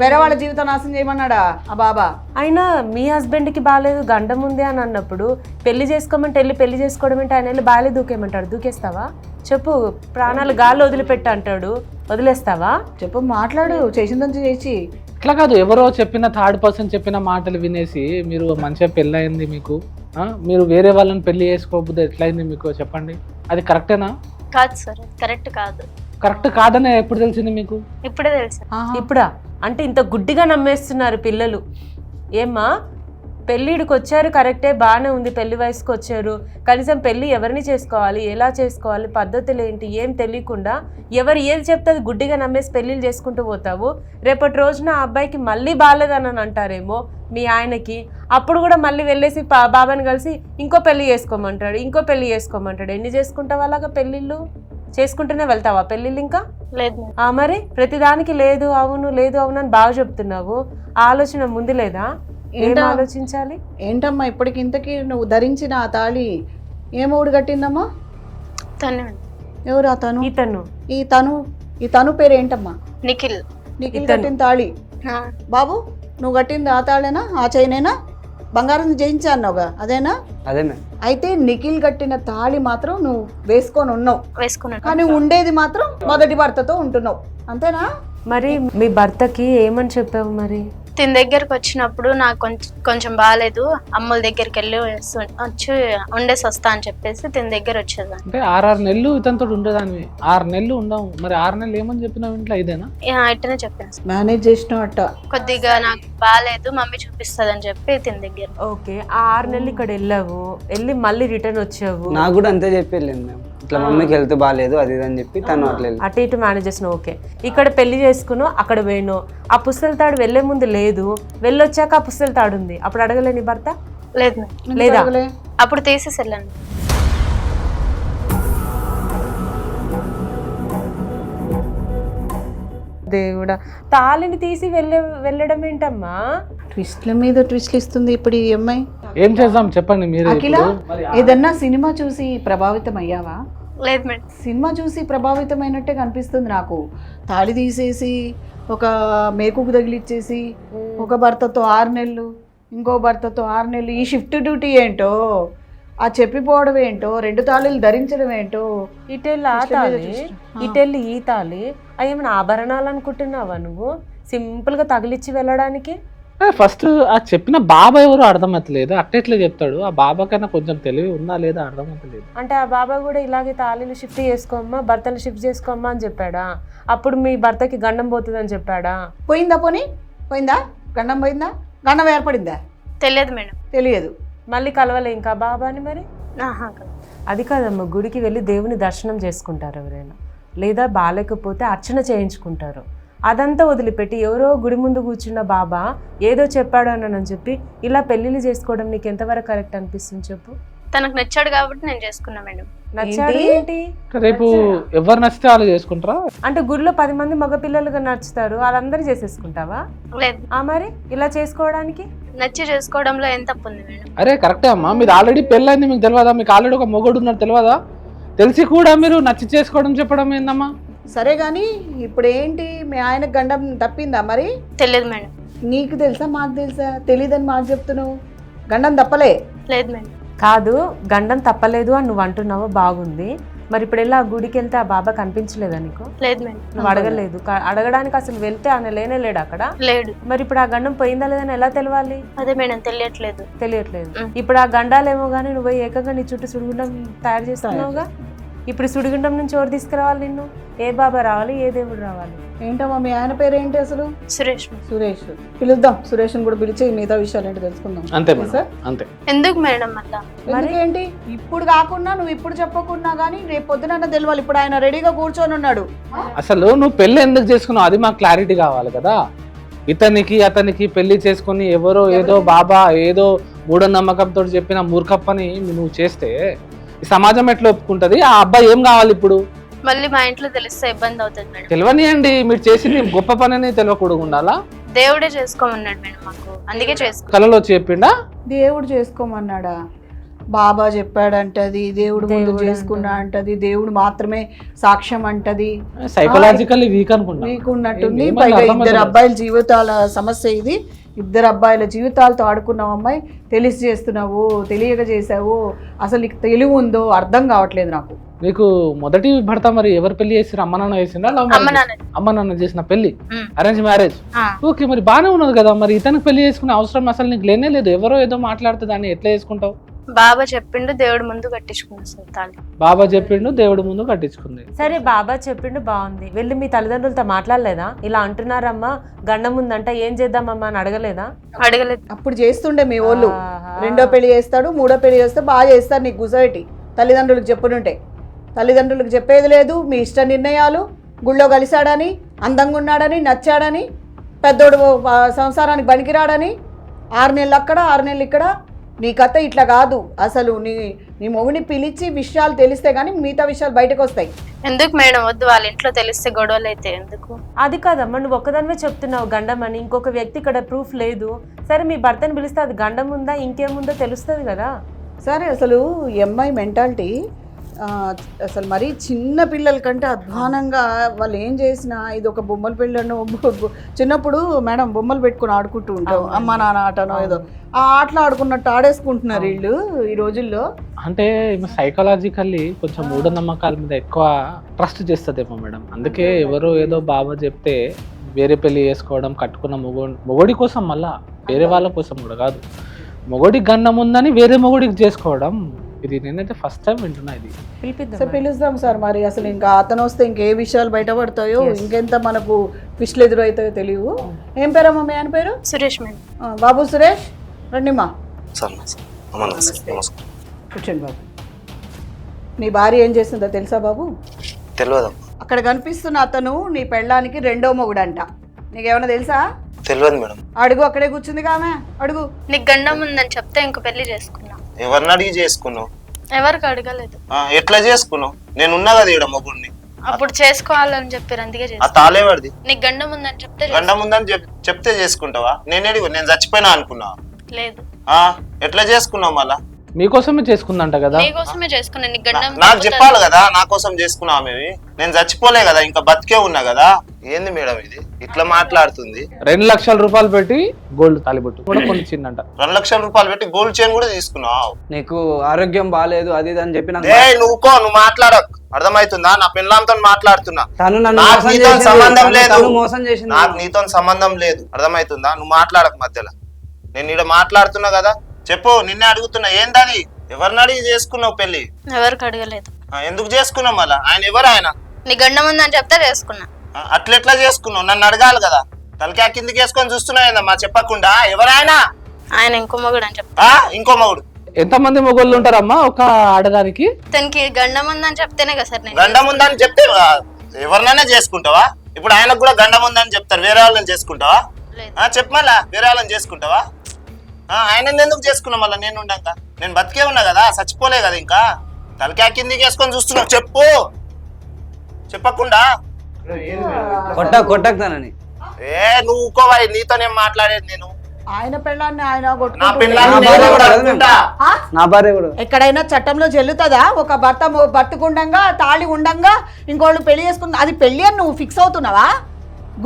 వేరే వాళ్ళ జీవితం నాశనం చేయమన్నాడా ఆ బాబా? అయినా మీ హస్బెండ్కి బాగాలేదు గండం ఉంది అని అన్నప్పుడు పెళ్లి చేసుకోమంటే పెళ్లి చేసుకోవడం అంటే ఆయన వెళ్ళి బాగాలేదు దూకేమంటాడు. దూకేస్తావా చెప్పు? ప్రాణాలు గాల్లో వదిలిపెట్ట అంటాడు, వదిలేస్తావా చెప్పు? మాట్లాడు, చేసిందని చేసి. ఇట్లా కాదు, ఎవరో చెప్పిన థర్డ్ పర్సన్ చెప్పిన మాటలు వినేసి మీరు మంచిగా పెళ్ళి అయింది మీకు, మీరు వేరే వాళ్ళని పెళ్లి చేసుకోకపోతే ఎట్లయింది మీకు చెప్పండి? అది కరెక్టేనా? కాదు సార్, కరెక్ట్ కాదు. కరెక్ట్ కాదని ఎప్పుడు తెలిసింది మీకు? ఇప్పుడే తెలుసు. ఇప్పుడా? అంటే ఇంత గుడ్డిగా నమ్మేస్తున్నారు పిల్లలు. ఏమ్మా పెళ్ళిడికి వచ్చారు కరెక్టే, బాగానే ఉంది, పెళ్లి వయసుకు వచ్చారు, కనీసం పెళ్ళి ఎవరిని చేసుకోవాలి, ఎలా చేసుకోవాలి, పద్ధతులు ఏంటి ఏం తెలియకుండా ఎవరు ఏది చెప్తే అది గుడ్డిగా నమ్మేసి పెళ్ళిళ్ళు చేసుకుంటూ పోతావు. రేపటి రోజున ఆ అబ్బాయికి మళ్ళీ బాగాలేదని అంటారేమో మీ ఆయనకి. అప్పుడు కూడా మళ్ళీ వెళ్ళేసి బాబాని కలిసి ఇంకో పెళ్లి చేసుకోమంటాడు. ఎన్ని చేసుకుంటావు అలాగా పెళ్ళిళ్ళు? చేసుకుంటూనే వెళ్తావా పెళ్ళిళ్ళు? ఇంకా లేదు. మరి ప్రతిదానికి లేదు అవును అని బాగా చెప్తున్నావు. ఆలోచన ముందు లేదా? ఏం ఆలోచించాలి? ఏంటమ్మా ఇప్పటికి ఇంతకీ నువ్వు ధరించిన ఆ తాళి ఏమోడు కట్టిందమ్మా? తను. ఎవరు ఆ తను? ఈ తను పేరు ఏంటమ్మా? నిఖిల్ కట్టిన తాళి. బాబు నువ్వు కట్టింది ఆ తాళేనా, ఆ చైనేనా? బంగారం జయించా అన్నావుగా అదేనా? అదే. అయితే నిఖిల్ కట్టిన తాళి మాత్రం నువ్వు వేసుకొని ఉన్నావు, కానీ ఉండేది మాత్రం మొదటి భర్తతో ఉంటున్నావు, అంతేనా? మరి మీ భర్తకి ఏమని చెప్పావు? మరి తిన దగ్గరకు వచ్చినప్పుడు నాకు కొంచెం బాగాలేదు, అమ్ముల దగ్గరికి వెళ్ళి వచ్చి ఉండేసి వస్తా అని చెప్పేసి తిన దగ్గర వచ్చేదాన్ని. అంటే 6 నెలలు ఇతనితో ఉండేదాన్ని. 6 నెలలు ఉండవు. మరి 6 నెలలు ఏమని చెప్పినావు ఇంట్లో? ఇదేనా? ఇట్టనే చెప్పాను. మేనేజ్ చేసినావు అట్ట. కొద్దిగా నాకు బాగాలేదు, మమ్మీ చూపిస్తుంది అని చెప్పి తిన దగ్గర. ఓకే, ఆ 6 నెలలు ఇక్కడ వెళ్ళావు, వెళ్ళి మళ్ళీ రిటర్న్ వచ్చావు. నాకు కూడా అంతే చెప్పి వెళ్ళింది. ఇట్లా మమ్మీకి హెల్త్ బాగాలేదు అది ఇది అని చెప్పి తను అట్లా వెళ్ళి అటు ఇటు మేనేజ్ చేసిన ఓకే. ఇక్కడ పెళ్లి చేసుకును అక్కడ పోయిను, ఆ పుస్తల తాడు వెళ్లే ముందు లేదు, వెళ్ళొచ్చాక ఆ పుస్తల తాడు ఉంది, అప్పుడు అడగలేని భర్త లేదు మేడం, లేదా? అప్పుడు తీసేసి వెళ్ళండి. దేవుడా, తాళిని తీసి వెళ్ళడం ఏంటమ్మా? ట్విస్ట్ల మీద ట్విస్ట్లు ఇస్తుంది ఇప్పుడు ఈ అమ్మాయి. ఏం చేద్దాం చెప్పండి మీరు. అఖిల, ఏదన్నా సినిమా చూసి ప్రభావితం అయ్యావా? లేదు మేడం. సినిమా చూసి ప్రభావితమైనట్టే కనిపిస్తుంది నాకు. తాళి తీసేసి ఒక మేకుకు తగిలిచ్చేసి ఒక భర్తతో 6 నెలలు, ఇంకో భర్తతో 6 నెలలు, ఈ షిఫ్ట్ డ్యూటీ ఏంటో, ఆ చెప్పిపోవడం ఏంటో, 2 తాళిలు ధరించడం ఏంటో. ఇటెళ్ళి ఆ తాళి, ఇటెళ్ళి ఈ తాళి, అవి ఏమైనా ఆభరణాలు అనుకుంటున్నావా నువ్వు? సింపుల్ గా తగిలిచ్చి వెళ్ళడానికి. ఫస్ట్ ఆ చెప్పిన బాబా ఎవరు అర్థమవుతలేదు, అట్టెట్లా చెప్తాడు? ఆ బాబా కన్నా కొంచెం తెలివి ఉందా లేదా అర్థమవుతలేదు. అంటే ఆ బాబా కూడా ఇలాగే తాళిని షిఫ్ట్ చేసుకోమ్మా, భర్తను షిఫ్ట్ చేసుకోమ్మా అని చెప్పాడా? అప్పుడు మీ భర్తకి గండం పోతుందని చెప్పాడా? పోయిందా? పోయిందా? గండం పోయిందా? గండం ఏర్పడిందా? తెలియదు మేడం. తెలియదు. మళ్ళీ కలవలే ఇంకా బాబాని మరి? ఆహా, అది కాదమ్మా, గుడికి వెళ్ళి దేవుని దర్శనం చేసుకుంటారు ఎవరైనా, లేదా బాగాలేకపోతే అర్చన చేయించుకుంటారు. అదంతా వదిలిపెట్టి ఎవరో గుడి ముందు కూర్చున్న బాబా ఏదో చెప్పాడు అని చెప్పి ఇలా పెళ్లిళ్ళు చేసుకోవడం నీకు ఎంతవరకు కరెక్ట్ అనిపిస్తుంది చెప్పు? తనకు నచ్చాడు కాబట్టి నేను చేసుకున్నా మేడం. నచ్చాడు ఏంటి? రేపు ఎవరు నచ్చితే వాళ్ళు చేసుకుంటారా? అంటే గుడిలో 10 మంది మగపిల్లలుగా నచ్చుతారు, వాళ్ళందరూ చేసేసుకుంటావా? లేదు. మరి ఇలా చేసుకోవడానికి నచ్చి చేసుకోవడంలో ఏం తప్పు ఉంది మేడం? అరే కరెక్టే అమ్మా, మీరు ఆల్రెడీ పెళ్ళైంది మీకు తెలియదా? మీకు ఆల్రెడీ ఒక మొగుడు ఉన్నారు తెలియదా? తెలిసి కూడా మీరు నచ్చి చేసుకోవడం చెప్పడం ఏందమ్మా? సరే కానీ ఇప్పుడు ఏంటి, మీ ఆయనకు గండం తప్పిందా మరి? తెలియదు మేడం. నీకు తెలుసా, మాకు తెలుసా? తెలీదని మాకు చెప్తున్నావు. గండం తప్పలే? లేదు మేడం. కాదు, గండం తప్పలేదు అని నువ్వు అంటున్నావు, బాగుంది. మరి ఇప్పుడు వెళ్ళి ఆ గుడికి వెళ్తే ఆ బాబా కనిపించలేదా నీకు? లేదు మేడం. నువ్వు అడగలేదు, అడగడానికి అసలు వెళ్తే ఆయన లేనే లేడు అక్కడ. లేడు. మరి ఇప్పుడు ఆ గండం పోయిందా లేదని ఎలా తెలవాలి? అదే మేడం, తెలియట్లేదు. తెలియట్లేదు. ఇప్పుడు ఆ గండాలేమో కానీ నువ్వు ఏకంగా నీ చుట్టూ సుడిగుండం తయారు చేస్తున్నావుగా. ఇప్పుడు సుడిగుండం నుంచి ఎవరు తీసుకురావాలి నిన్ను? ఏ బాబా రావాలి, ఏ దేవుడు రావాలి? ఏంటమ్మా మీ ఆయన పేరు ఏంటి అసలు? సురేష్. సురేష్. పిలుద్దాం, సురేష్ని కూడా పిలిచి మిగతా విషయాలు ఏంటి తెలుసుకుందాం. అంతే మేడం, అంతే. ఎందుకు మేడం మళ్ళా? ఎందుకేంటి? ఇప్పుడు కాకుండా నువ్వు ఇప్పుడు చెప్పకున్నా కానీ రేపు పొద్దున తెలియాలి. ఇప్పుడు ఆయన రెడీగా కూర్చొని ఉన్నాడు. అసలు నువ్వు పెళ్లి ఎందుకు చేసుకున్నావు అది మాకు క్లారిటీ కావాలి కదా. ఇతనికి అతనికి పెళ్లి చేసుకుని ఎవరో ఏదో బాబా ఏదో మూఢనమ్మకంతో చెప్పిన మూర్ఖప్పని నువ్వు చేస్తే ఈ సమాజం ఎట్లా ఒప్పుకుంటది? ఆ అబ్బాయి ఏం కావాలి ఇప్పుడు? మళ్ళీ మా ఇంట్లో తెలిస్తే ఇబ్బంది అవుతుంది మేడం. తెలియనియండి, మీరు చేసింది గొప్ప పని తెలియకూడదు ఉండాలా? దేవుడే చేసుకోమన్నాడు మేడం మాకు, అందుకే చేసుకో. కలలో వచ్చి చెప్పిండా? దేవుడు చేసుకోమన్నాడా? బాబా చెప్పాడంటది, దేవుడు ముందు చేసుకున్నా అంటది, దేవుడు మాత్రమే సాక్ష్యం అంటది. సైకలాజికల్లీ వీక్ అనుకుంటా. వీక్ ఉన్నట్టుంది. పైగా 2 అబ్బాయిల జీవితాల సమస్య ఇది. 2 అబ్బాయిల జీవితాలతో ఆడుకున్నావు అమ్మాయి. తెలిసి చేస్తున్నావు, తెలియక చేసావు. అసలు నీకు తెలివి ఉందో అర్థం కావట్లేదు నాకు. నీకు మొదటి భర్త మరి ఎవరు పెళ్లి చేసిరు? అమ్మ నాన్న చేసిందా? అమ్మ నాన్న చేసిన పెళ్లి, అరేంజ్ మ్యారేజ్. ఓకే, మరి బాగానే ఉన్నది కదా. మరి ఇతనికి పెళ్లి చేసుకునే అవసరం అసలు నీకు లేనే లేదు. ఎవరో ఏదో మాట్లాడితే దాన్ని ఎట్లా చేసుకుంటావు? బాబా చెప్పిండు, దేవుడి ముందు కట్టించుకున్నాను. బాబా చెప్పిండు, దేవుడి ముందు కట్టించుకుంది. సరే, బాబా చెప్పిండు, బాగుంది. వెళ్ళి మీ తల్లిదండ్రులతో మాట్లాడలేదా? ఇలా అంటున్నారమ్మా, గండం ఉందంట, ఏం చేద్దామమ్మా అని అడగలేదా? అడగలేదు. అప్పుడు చేస్తుండే మీ వాళ్ళు. 2వ పెళ్లి చేస్తాడు, 3వ పెళ్లి చేస్తే బాగా చేస్తారు. నీకు గుసబెట్టి తల్లిదండ్రులకు చెప్పునుంటే తల్లిదండ్రులకు చెప్పేది లేదు. మీ ఇష్ట నిర్ణయాలు. గుళ్ళో కలిశాడని, అందంగా ఉన్నాడని, నచ్చాడని, పెద్దోడు సంసారానికి పనికిరాడని, 6 నెలలు అక్కడ 6 నెలలు ఇక్కడ. నీ కథ ఇట్లా కాదు. అసలు నీ మొగుని పిలిచి విషయాలు తెలిస్తే కానీ మిగతా విషయాలు బయటకు వస్తాయి. ఎందుకు మేడం? వద్దు, వాళ్ళ ఇంట్లో తెలిస్తే గొడవలు అయితే ఎందుకు? అది కాదమ్మా, నువ్వు ఒక్కదానివే చెప్తున్నావు గండం అని, ఇంకొక వ్యక్తి ఇక్కడ ప్రూఫ్ లేదు. సరే, మీ భర్తను పిలిస్తే అది గండం ఉందా ఇంకేముందో తెలుస్తుంది కదా. సరే, అసలు ఎంఐ మెంటాలిటీ అసలు మరీ చిన్న పిల్లల కంటే అధ్వానంగా వాళ్ళు ఏం చేసినా ఇది ఒక బొమ్మల పెళ్ళను. చిన్నప్పుడు మేడం బొమ్మలు పెట్టుకుని ఆడుకుంటూ ఉంటాం, అమ్మ నాన్న ఆటనో ఏదో ఆ ఆటలు ఆడుకున్నట్టు ఆడేసుకుంటున్నారు వీళ్ళు ఈ రోజుల్లో. అంటే సైకలాజికల్లీ కొంచెం మూఢనమ్మకాల మీద ఎక్కువ ట్రస్ట్ చేస్తుందేమో మేడం. అందుకే ఎవరో ఏదో బాబా చెప్తే వేరే పెళ్లి చేసుకోవడం, కట్టుకున్న మొగోడి కోసం, మళ్ళా వేరే వాళ్ళ కోసం కూడా కాదు, మొగోడికి గండం ఉందని వేరే మొగోడికి చేసుకోవడం, ఇది నేనైతే ఫస్ట్ టైం వింటున్నా. ఇది పిలుస్తాం సార్. మరి అసలు ఇంకా అతను వస్తే ఇంకే విషయాలు బయటపడతాయో, ఇంకెంత మనకు ఫిష్లు ఎదురవుతాయో తెలియవు. ఏం పేరమ్మా మీ ఆయన పేరు? సురేష్ మేడం. బాబు సురేష్, రండి మా కూర్చోండి బాబు. నీ భార్య ఏం చేస్తుందో తెలుసా బాబు? తెలియదు. అక్కడ కనిపిస్తున్న అతను నీ పెళ్ళానికి రెండో మొగుడంట. నీకేమైనా తెలుసా? తెలియదు మేడం. అడుగు, అక్కడే కూర్చుంది కామె, అడుగు. నీకు గండం ఉందని చెప్తే ఇంకో పెళ్లి చేసుకున్నా. ఎవరిని అడిగి చేసుకున్నావు? ఎవరికి అడగలేదు. ఎట్లా చేసుకున్నావు? నేను ఉన్నా కదా ఈడ మొగుడిని. అప్పుడు చేసుకోవాలని చెప్పారు, అందుకే ఆ చేసుకున్నా. తాళేవాడిది. నీకు గండం ఉందని చెప్తే గండం ఉందని చెప్తే చేసుకుంటావా? నేను చచ్చిపోయినా అనుకున్నా. లేదు. ఎట్లా చేసుకున్నావు మళ్ళా? మీకోసమే చేసుకుందంట కదా. నీకోసమే చేసుకున్నా. నీకు గండం నాకు చెప్పాలి కదా, నా కోసం చేసుకున్నావు. మేము నేను చచ్చిపోలే కదా, ఇంకా బతికే ఉన్నా కదా. ఏంది మేడం ఇది ఇట్లా మాట్లాడుతుంది? 2 లక్షల రూపాయలు పెట్టి గోల్డ్ తాలిబొట్టు కూడా కొనిచ్చిందంట. 2 లక్షల రూపాయలు పెట్టి గోల్డ్ చైన్ కూడా తీసుకున్నావు. నీకు ఆరోగ్యం బాగాలేదు అది ఇది అని చెప్పి నాకు నువ్వు మాట్లాడకు, అర్థమవుతుందా? నా పెళ్ళాంతో మాట్లాడుతున్నా. తను నన్ను నాకు మోసం నీతో చేసింది. సంబంధం తను- లేదు. తను మోసం చేసింది. నాకు నీతో సంబంధం లేదు, అర్థమవుతుందా? నువ్వు మాట్లాడకు మధ్యలో. నేను ఈడ మాట్లాడుతున్నా కదా, చెప్పు. నిన్నే అడుగుతున్నా, ఏంటది? ఎవరిని అడిగి చేసుకున్నావు పెళ్లి? ఎవరికి అడగలేదు. ఎందుకు చేసుకున్నావు మళ్ళా? ఆయన ఎవరు? ఆయన నీ గండం ఉందని చెప్తే చేసుకున్నా. అట్లెట్లా చేసుకున్నావు? నన్ను అడగాలి కదా. తలకా కిందికి వేసుకొని చూస్తున్నాయిందమ్మా చెప్పకుండా. ఎవరు ఆయన? ఆయన ఇంకో మొగుడు అని చెప్తా. ఇంకో మగుడు. ఎంతమంది మొగోళ్ళు ఉంటారమ్మా ఒక ఆడదానికి? తనకి గండం ఉందని చెప్తేనే కదా సార్ నేను గండం ఉందని చెప్తే ఎవరినైనా చేసుకుంటావా? ఇప్పుడు ఆయనకు కూడా గండం ఉందని చెప్తారు, వేరే వాళ్ళని చేసుకుంటావా? లేదు. చెప్పు మళ్ళా, వేరే వాళ్ళని చేసుకుంటావా? ఆయన ఎందుకు చేసుకున్నావు మళ్ళీ? నేను ఉండాక నేను బతికే ఉన్నా కదా, చచ్చిపోలే కదా. ఇంకా తలకా కిందికి వేసుకొని చూస్తున్నావు, చెప్పు. చెప్పకుండా కొట్టకుతానని. నువ్వు ఊకోవా, నీతోనేం మాట్లాడేది నేను. ఆయన పెళ్ళాన్ని ఆయన నా కొట్టుకుంటూ పిల్లని నా నేను భార్య కూడా కూడా అనుకుంటా. నా భార్య కూడా ఎక్కడైనా చట్టంలో చెల్లుతుందా? ఒక భర్త బతుకుండంగా తాళి ఉండంగా ఇంకోళ్ళు పెళ్లి చేసుకున్న అది పెళ్లి అని నువ్వు ఫిక్స్ అవుతున్నావా?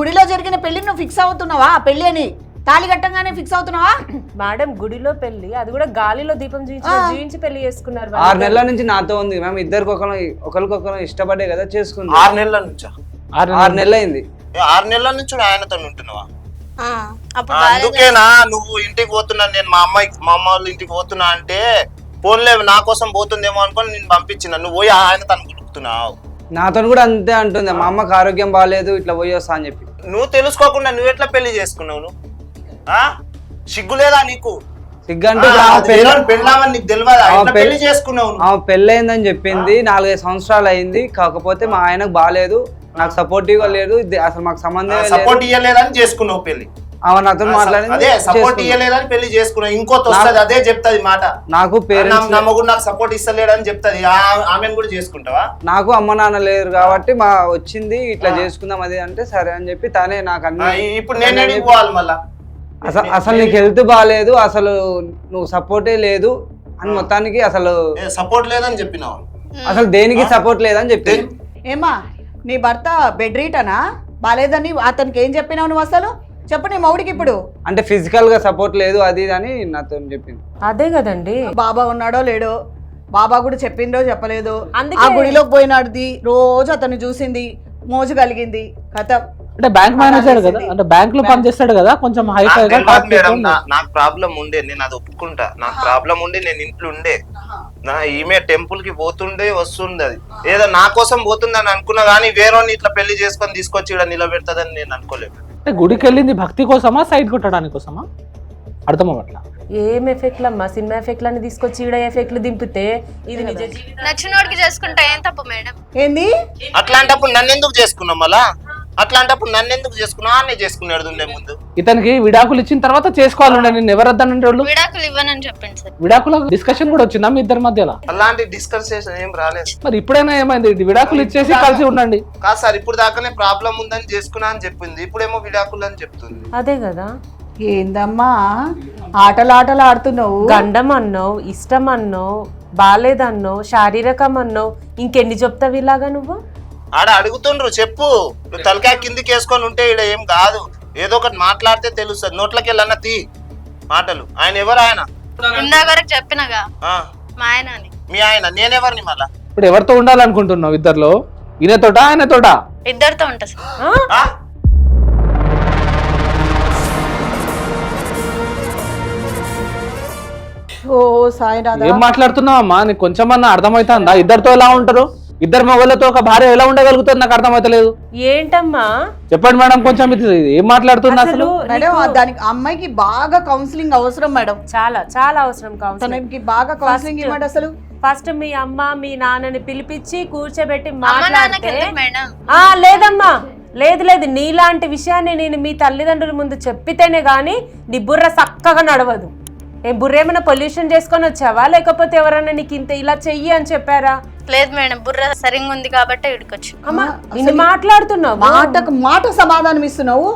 గుడిలో జరిగిన పెళ్లిని నువ్వు ఫిక్స్ అవుతున్నావా? పెళ్లి అని తాళి కట్టంగానే ఫిక్స్ అవుతున్నావా? మేడం గుడిలో పెళ్లి, అది కూడా గాలిలో దీపం జీవించి పెళ్లి చేసుకున్నారు. 6 నెలల నుంచి నాతో ఉంది. మేము ఇద్దరికి ఒకరికొకరు ఇష్టపడే కదా చేసుకుంది. 6 నెలల నుంచా? 6 నెలలు అయింది. 6 నెలల నుంచి ఆయనతో ఉంటున్నావా? అప్పుడు అందుకేనా నువ్వు ఇంటికి పోతున్నా, నేను మా అమ్మ వాళ్ళ ఇంటికి పోతున్నా అంటే ఫోన్లే నా కోసం పోతుందేమో అనుకొని నేను పంపించిన. నువ్వు పోయి ఆయన తను గుడుకుతున్నావు. నాతో కూడా అంతే అంటుంది. మా అమ్మకి ఆరోగ్యం బాగాలేదు, ఇట్లా పోయి వస్తా అని చెప్పి. నువ్వు తెలుసుకోకుండా నువ్వు ఎట్లా పెళ్లి చేసుకున్నావు? నువ్వు సిగ్గు లేదా నీకు? సిగ్గంటే పెళ్ళామని నీకు తెలియదా? పెళ్లి చేసుకున్నావు. ఆమె పెళ్ళయిందని చెప్పింది. 4-5 సంవత్సరాలు అయింది. కాకపోతే మా ఆయనకు బాగాలేదు, నాకు సపోర్టివ్ గా లేదు, అసలు మాకు సంబంధం సపోర్ట్ ఇయ్యలేదని చేసుకున్నావు పెళ్లి. ఆమె నాతో మాట్లాడింది. అదే సపోర్ట్ ఇయ్యలేదని పెళ్లి చేసుకున్నావు. ఇంకోటి వస్తుంది అదే చెప్తాది మాట. నాకు పేరెంట్స్ నమ్మకం నాకు సపోర్ట్ ఇస్తలేడని చెప్తాది. ఆమెను కూడా చేసుకుంటావా? నాకు అమ్మ నాన్న లేరు కాబట్టి మా వచ్చింది ఇట్లా చేసుకుందాం అది అంటే సరే అని చెప్పి తనే నాకు అన్ని. ఇప్పుడు నేను ఎడికి పోవాలి మళ్ళా? అసలు నీకు హెల్త్ బాగాలేదు, అసలు నువ్వు సపోర్టే లేదు అని మొత్తానికి అసలు సపోర్ట్ లేదని చెప్పినావు. అసలు దేనికి సపోర్ట్ లేదని చెప్తే. ఏమా నీ భర్త బెడ్ రీటనా? బాలేదని అతనికి ఏం చెప్పినావు నువ్వు? అసలు చెప్పు నీ మౌడికి ఇప్పుడు. అంటే ఫిజికల్ గా సపోర్ట్ లేదు అది ఇది అని నాతో చెప్పింది. అదే కదండి. బాబా ఉన్నాడో లేడో, బాబా కూడా చెప్పిండో చెప్పలేదు. అందుకే ఆ గుడిలోకి పోయినాడుది, రోజు అతను చూసింది, మోజు కలిగింది. కథ అంటే బ్యాంక్ మేనేజర్ కదా, అంటే బ్యాంక్ లో పనిచేస్తాడు కదా, కొంచెం హైఫైగా నాకు ప్రాబ్లం ఉండే, నేను అది ఒప్పుకుంటా. నాకు ప్రాబ్లం ఉండే, నేను ఇంట్లో ఉండే. ఈమె టెంపుల్ కి పోతుండే వస్తుండే, అది ఏదో నా కోసం పోతుందని అనుకున్నా కానీ వేరే ఇట్లా పెళ్లి చేసుకొని తీసుకొచ్చి ఇక్కడ నిలబెడతాదని నేను అనుకోలేదు. అంటే గుడికి వెళ్ళింది భక్తి కోసమా, సైడ్ కొట్టడానికి కోసమా? అర్థం అవ్వట్లా. ఏం ఎఫెక్ట్లు అమ్మా, సినిమా ఎఫెక్ట్లని తీసుకొచ్చి ఈడ ఎఫెక్ట్లు దింపితే ఇది నిజ జీవితం. నచ్చినోడికి చేసుకుంటా ఏం తప్పు మేడం? ఏంది? అట్లాంటప్పుడు నన్ను ఎందుకు చేసుకున్నావు మళ్ళా? అట్లాంటప్పుడు నన్ను ఎందుకు చేసుకున్నావు? అన్నీ చేసుకున్నాడు ఉండే ముందు. ఇతనికి విడాకులు ఇచ్చిన తర్వాత చేసుకోవాలండి. నేను ఎవరద్దానంటే వాళ్ళు విడాకులు ఇవ్వనని చెప్పింది సార్. విడాకుల డిస్కషన్ కూడా వచ్చిందా మీ ఇద్దరి మధ్యలో? అలాంటి డిస్కషన్ ఏం రాలేదు. మరి ఇప్పుడైనా ఏమైంది? విడాకులు ఇచ్చేసి కలిసి ఉండండి. కాదు సార్, ఇప్పుడు దాకానే ప్రాబ్లం ఉందని చేసుకున్నా అని చెప్పింది, ఇప్పుడేమో విడాకులు అని చెప్తుంది. అదే కదా. ఏందమ్మా ఆటలు ఆడుతున్నావు? గండం అన్నావు, ఇష్టం అన్నావు, బాలేదన్నావు, శారీరకం అన్నావు, ఇంకెన్ని చెప్తావు ఇలాగా నువ్వు? ఆడ అడుగుతుండ్రు, చెప్పు. నువ్వు తలకాయ కిందికి వేసుకొని ఉంటే ఈడ ఏం కాదు, ఏదో ఒకటి మాట్లాడితే తెలుస్తుంది. నోట్లకి వెళ్ళన్నా తీ మాటలు. ఆయన ఎవరు? ఆయన ఇందాక వరకు చెప్పినగా మా ఆయన అని. మీ ఆయన? నేనెవరిని మళ్ళా? ఇప్పుడు ఎవరితో ఉండాలనుకుంటున్నావు? ఇద్దర్లో ఈయనతోట ఆయనతోట? ఇద్దరితో ఉంటా సార్. ఓ సాయినాథ, ఏం మాట్లాడుతున్నావు అమ్మా? నీకు కొంచెమన్నా అర్థమవుతుందా? ఇద్దరితో ఎలా ఉంటారు? ఇద్దరు మగవాళ్ళతో ఒక భార్య ఎలా ఉండగలుగుతుంది నాకు అర్థమవుతలేదు. ఏంటమ్మా చెప్పండి మేడం, కొంచెం ఇది ఏం మాట్లాడుతుంది అసలు? మేడం దానికి అమ్మాయికి బాగా కౌన్సిలింగ్ అవసరం మేడం. చాలా చాలా అవసరం కౌన్సిలింగ్. తనకి బాగా కౌన్సిలింగ్ ఇవ్వండి. అసలు ఫస్ట్ మీ అమ్మ మీ నాన్నని పిలిపించి కూర్చోబెట్టి అమ్మ నాన్నకి మాట్లాడితే ఎందుకు మేడం? లేదమ్మా, లేదు నీలాంటి విషయాన్ని నేను మీ తల్లిదండ్రుల ముందు చెప్పితేనే గానీ నీ బుర్ర చక్కగా నడవదు. బుర్ర ఏమైనా పొల్యూషన్ చేసుకొని వచ్చావా, లేకపోతే ఎవరైనా నీకు ఇంత ఇలా చెయ్యి అని చెప్పారా? లేదు మేడం, బుర్ర సరిగ్గా ఉంది కాబట్టి ఇక్కడికొచ్చు. అమ్మా నిన్ను మాట్లాడుతున్నావు, మాట సమాధానం ఇస్తున్నావు.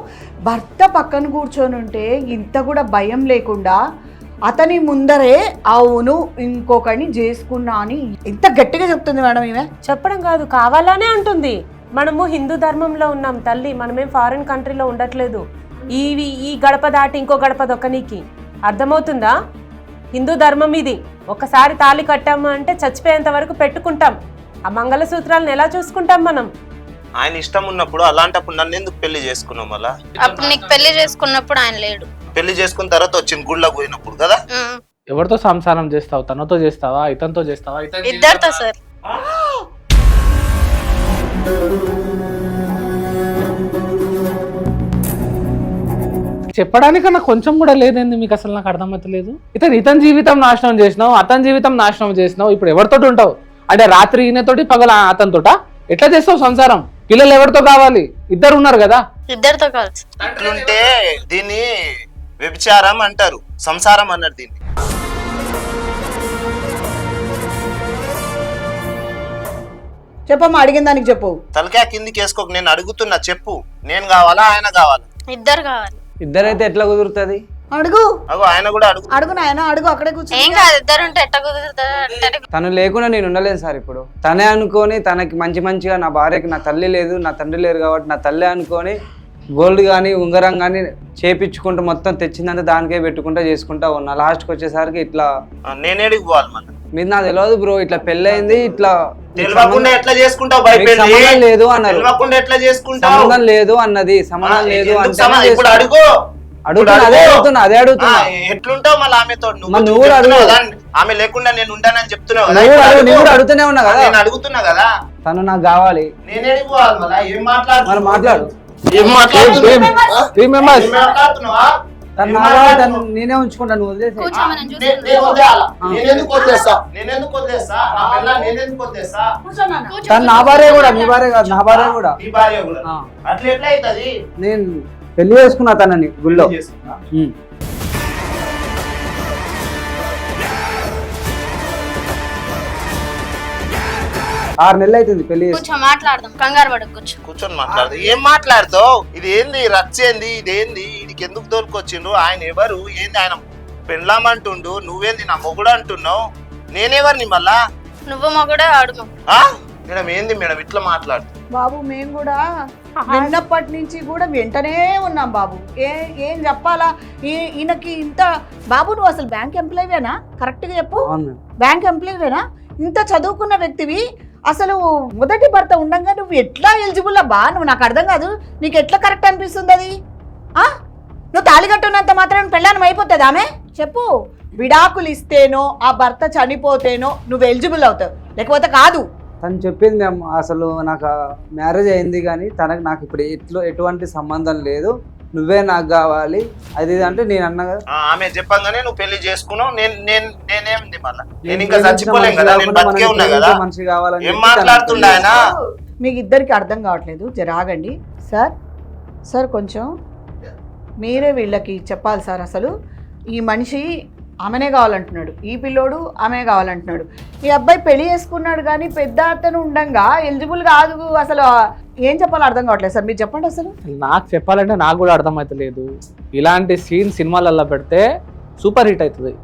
భర్త పక్కన కూర్చొని ఉంటే ఇంత కూడా భయం లేకుండా అతని ముందరే అవును ఇంకొకరిని చేసుకున్నా అని ఎంత గట్టిగా చెప్తుంది మేడం ఈమె. చెప్పడం కాదు, కావాలనే అంటుంది. మనము హిందూ ధర్మంలో ఉన్నాం తల్లి, మనమేం ఫారిన్ కంట్రీలో ఉండట్లేదు. ఈ గడప దాటి ఇంకో గడప దొక్కనీకి అర్థమవుతుందా? హిందూ ధర్మం ఇది. ఒకసారి తాళి కట్టాము అంటే చచ్చిపోయేంత వరకు పెట్టుకుంటాం. ఆ మంగళసూత్రాలను ఎలా చూసుకుంటాం మనం? ఆయన ఇష్టం ఉన్నప్పుడు అలాంటప్పుడు నన్ను ఎందుకు పెళ్లి చేసుకున్నావు? మళ్ళా అప్పుడు నీకు పెళ్లి చేసుకున్నప్పుడు ఆయన లేడు. పెళ్లి చేసుకున్న తర్వాత వచ్చింది గుళ్ళకు పోయినప్పుడు కదా. ఎవరితో సంసారం చేస్తావు? తనతో చేస్తావా, ఇతనితో చేస్తావా? ఇద్దరితో సార్. చెప్పడానికన్నా కొంచెం కూడా లేదండి మీకు అసలు. నాకు అర్థమవుతలేదు. ఇతని జీవితం నాశనం చేసినావు, అతని జీవితం నాశనం చేసినావు. ఇప్పుడు ఎవరితోటి ఉంటావు? అంటే రాత్రి ఈయనతోటి పగల అతనితోట ఎట్లా చేస్తావు సంసారం? పిల్లలు ఎవరితో కావాలి? ఇద్దరు ఉన్నారు కదా. ఇద్దరితో కలిసి. ఇట్లుంటే దీన్ని వ్యభిచారం అంటారు, సంసారం అన్నారు దీన్ని. చెప్పమ్మా, అడిగిన దానికి చెప్పు. తలకాయ కిందికి వేసుకోక నేను అడుగుతున్నా, చెప్పు. నేను కావాలా ఆయన కావాలా? ఇద్దరు కావాలి. ఇద్దరైతే ఎట్లా కుదురుతుంది? అడుగు. అగో ఆయన కూడా అడుగు. అడుగు నాయన, అడుగు. అక్కడే కూర్చో. ఏం కాదు, ఇద్దరు ఉంటే ఎట్ట కుదురుతుంది? తను లేకుండా నేను ఉండలేను సార్. ఇప్పుడు తనే అనుకొని తనకి మంచిగా నా భార్యకి నా తల్లి లేదు, నా తండ్రి లేరు కాబట్టి నా తల్లి అనుకొని గోల్డ్ కానీ ఉంగరం కానీ చేపించుకుంటూ మొత్తం తెచ్చిందంటే దానికే పెట్టుకుంటా చేసుకుంటా ఉన్నా. లాస్ట్కి వచ్చేసరికి ఇట్లా నేనేడికి పోవాలి మళ్ళీ? మీరు నాకు తెలియదు బ్రో, ఇట్లా పెళ్ళయింది ఇట్లా తెలియకుండా ఎట్లా చేసుకుంటావు? సంబంధం లేదు అన్నారు. ఎట్లా చేసుకుంటావు? సంబంధం లేదు అన్నది, సంబంధం లేదు అంటే ఇప్పుడు అడుగు. అడుగుతున్నా అదే అడుగుతున్నా. ఎట్లుంటావు మళ్ళీ ఆమెతో? నువ్వు కూడా అడుగు. ఆమె లేకుండా నేను ఉంటానని చెప్తున్నావు. నువ్వు కూడా అడుగుతూనే ఉన్నా కదా. నేను అడుగుతున్నా కదా. తను నాకు కావాలి. నేనేడికి పోవాలి మళ్ళీ? ఏం మాట్లాడు? మాట్లాడు. నేనే ఉంచుకుంటాను, నువ్వు వదిలేసి. తను నా భార్య కూడా, నీ భార్య కాదు, నా భార్య కూడా. నేను పెళ్లి చేసుకున్నా తనని గుళ్ళో. 6 నెలలు అవుతుంది పెళ్లి చేసి. కూర్చో మాట్లాడదాం, కంగారు పడకు, కూర్చొని మాట్లాడదు. ఏం మాట్లాడుతావు? ఇది ఏంది రచ్చేంది? ఇదేంది? వీడికి ఎందుకు తోలుకొచ్చిండ్రు? ఆయన ఎవరు? ఏంది ఆయన పెళ్ళామంటుండు? నువ్వేంది నా మొగుడు అంటున్నావు? నేనెవరిని మళ్ళా? నువ్వు మొగుడే అడుగు. మేడం ఏంది మేడం ఇట్లా మాట్లాడు? బాబు మేము కూడా విన్నప్పటి నుంచి కూడా వెంటనే ఉన్నాం బాబు. ఏం చెప్పాలా? ఈయనకి ఇంత బాబు, నువ్వు అసలు బ్యాంక్ ఎంప్లాయీవేనా? కరెక్ట్గా చెప్పు. బ్యాంక్ ఎంప్లాయీవేనా? ఇంత చదువుకున్న వ్యక్తివి అసలు మొదటి భర్త ఉండగా నువ్వు ఎట్లా ఎలిజిబుల్ అబ్బా? నువ్వు నాకు అర్థం కాదు. నీకు ఎట్లా కరెక్ట్ అనిపిస్తుంది అది? నువ్వు తాళి కట్టున్నంత మాత్రం పెళ్ళానం అయిపోతుంది ఆమె? చెప్పు. విడాకులు ఇస్తేనో ఆ భర్త చనిపోతేనో నువ్వు ఎలిజిబుల్ అవుతావు, లేకపోతే కాదు. తను చెప్పింది మేము అసలు నాకు మ్యారేజ్ అయింది కానీ తనకు నాకు ఇప్పుడు ఎటువంటి సంబంధం లేదు, నువ్వే నాకు కావాలి అది అంటే నేను అన్నా కదా. ఆమె చెప్పంగానే నువ్వు పెళ్లి చేసుకున్నావు. నేనేమింది మళ్ళీ? నేను ఇంకా చచ్చిపోలేం కదా, నేను బతికే ఉన్నా కదా. మనిషి కావాలని ఏం మాట్లాడుతుండే ఆయన? మీకు ఇద్దరికి అర్థం కావట్లేదు, జర ఆగండి సార్. సార్ కొంచెం మీరే వీళ్ళకి చెప్పాలి సార్. అసలు ఈ మనిషి ఆమెనే కావాలంటున్నాడు, ఈ పిల్లోడు ఆమె కావాలంటున్నాడు. ఈ అబ్బాయి పెళ్లి చేసుకున్నాడు కానీ పెద్ద అతను ఉండంగా ఎలిజిబుల్ కాదు. అసలు ఏం చెప్పాలో అర్థం కావట్లేదు సార్, మీరు చెప్పండి. అసలు నాకు చెప్పాలంటే నాకు కూడా అర్థమవుతలేదు. ఇలాంటి సీన్ సినిమాలలో పెడితే సూపర్ హిట్ అవుతుంది,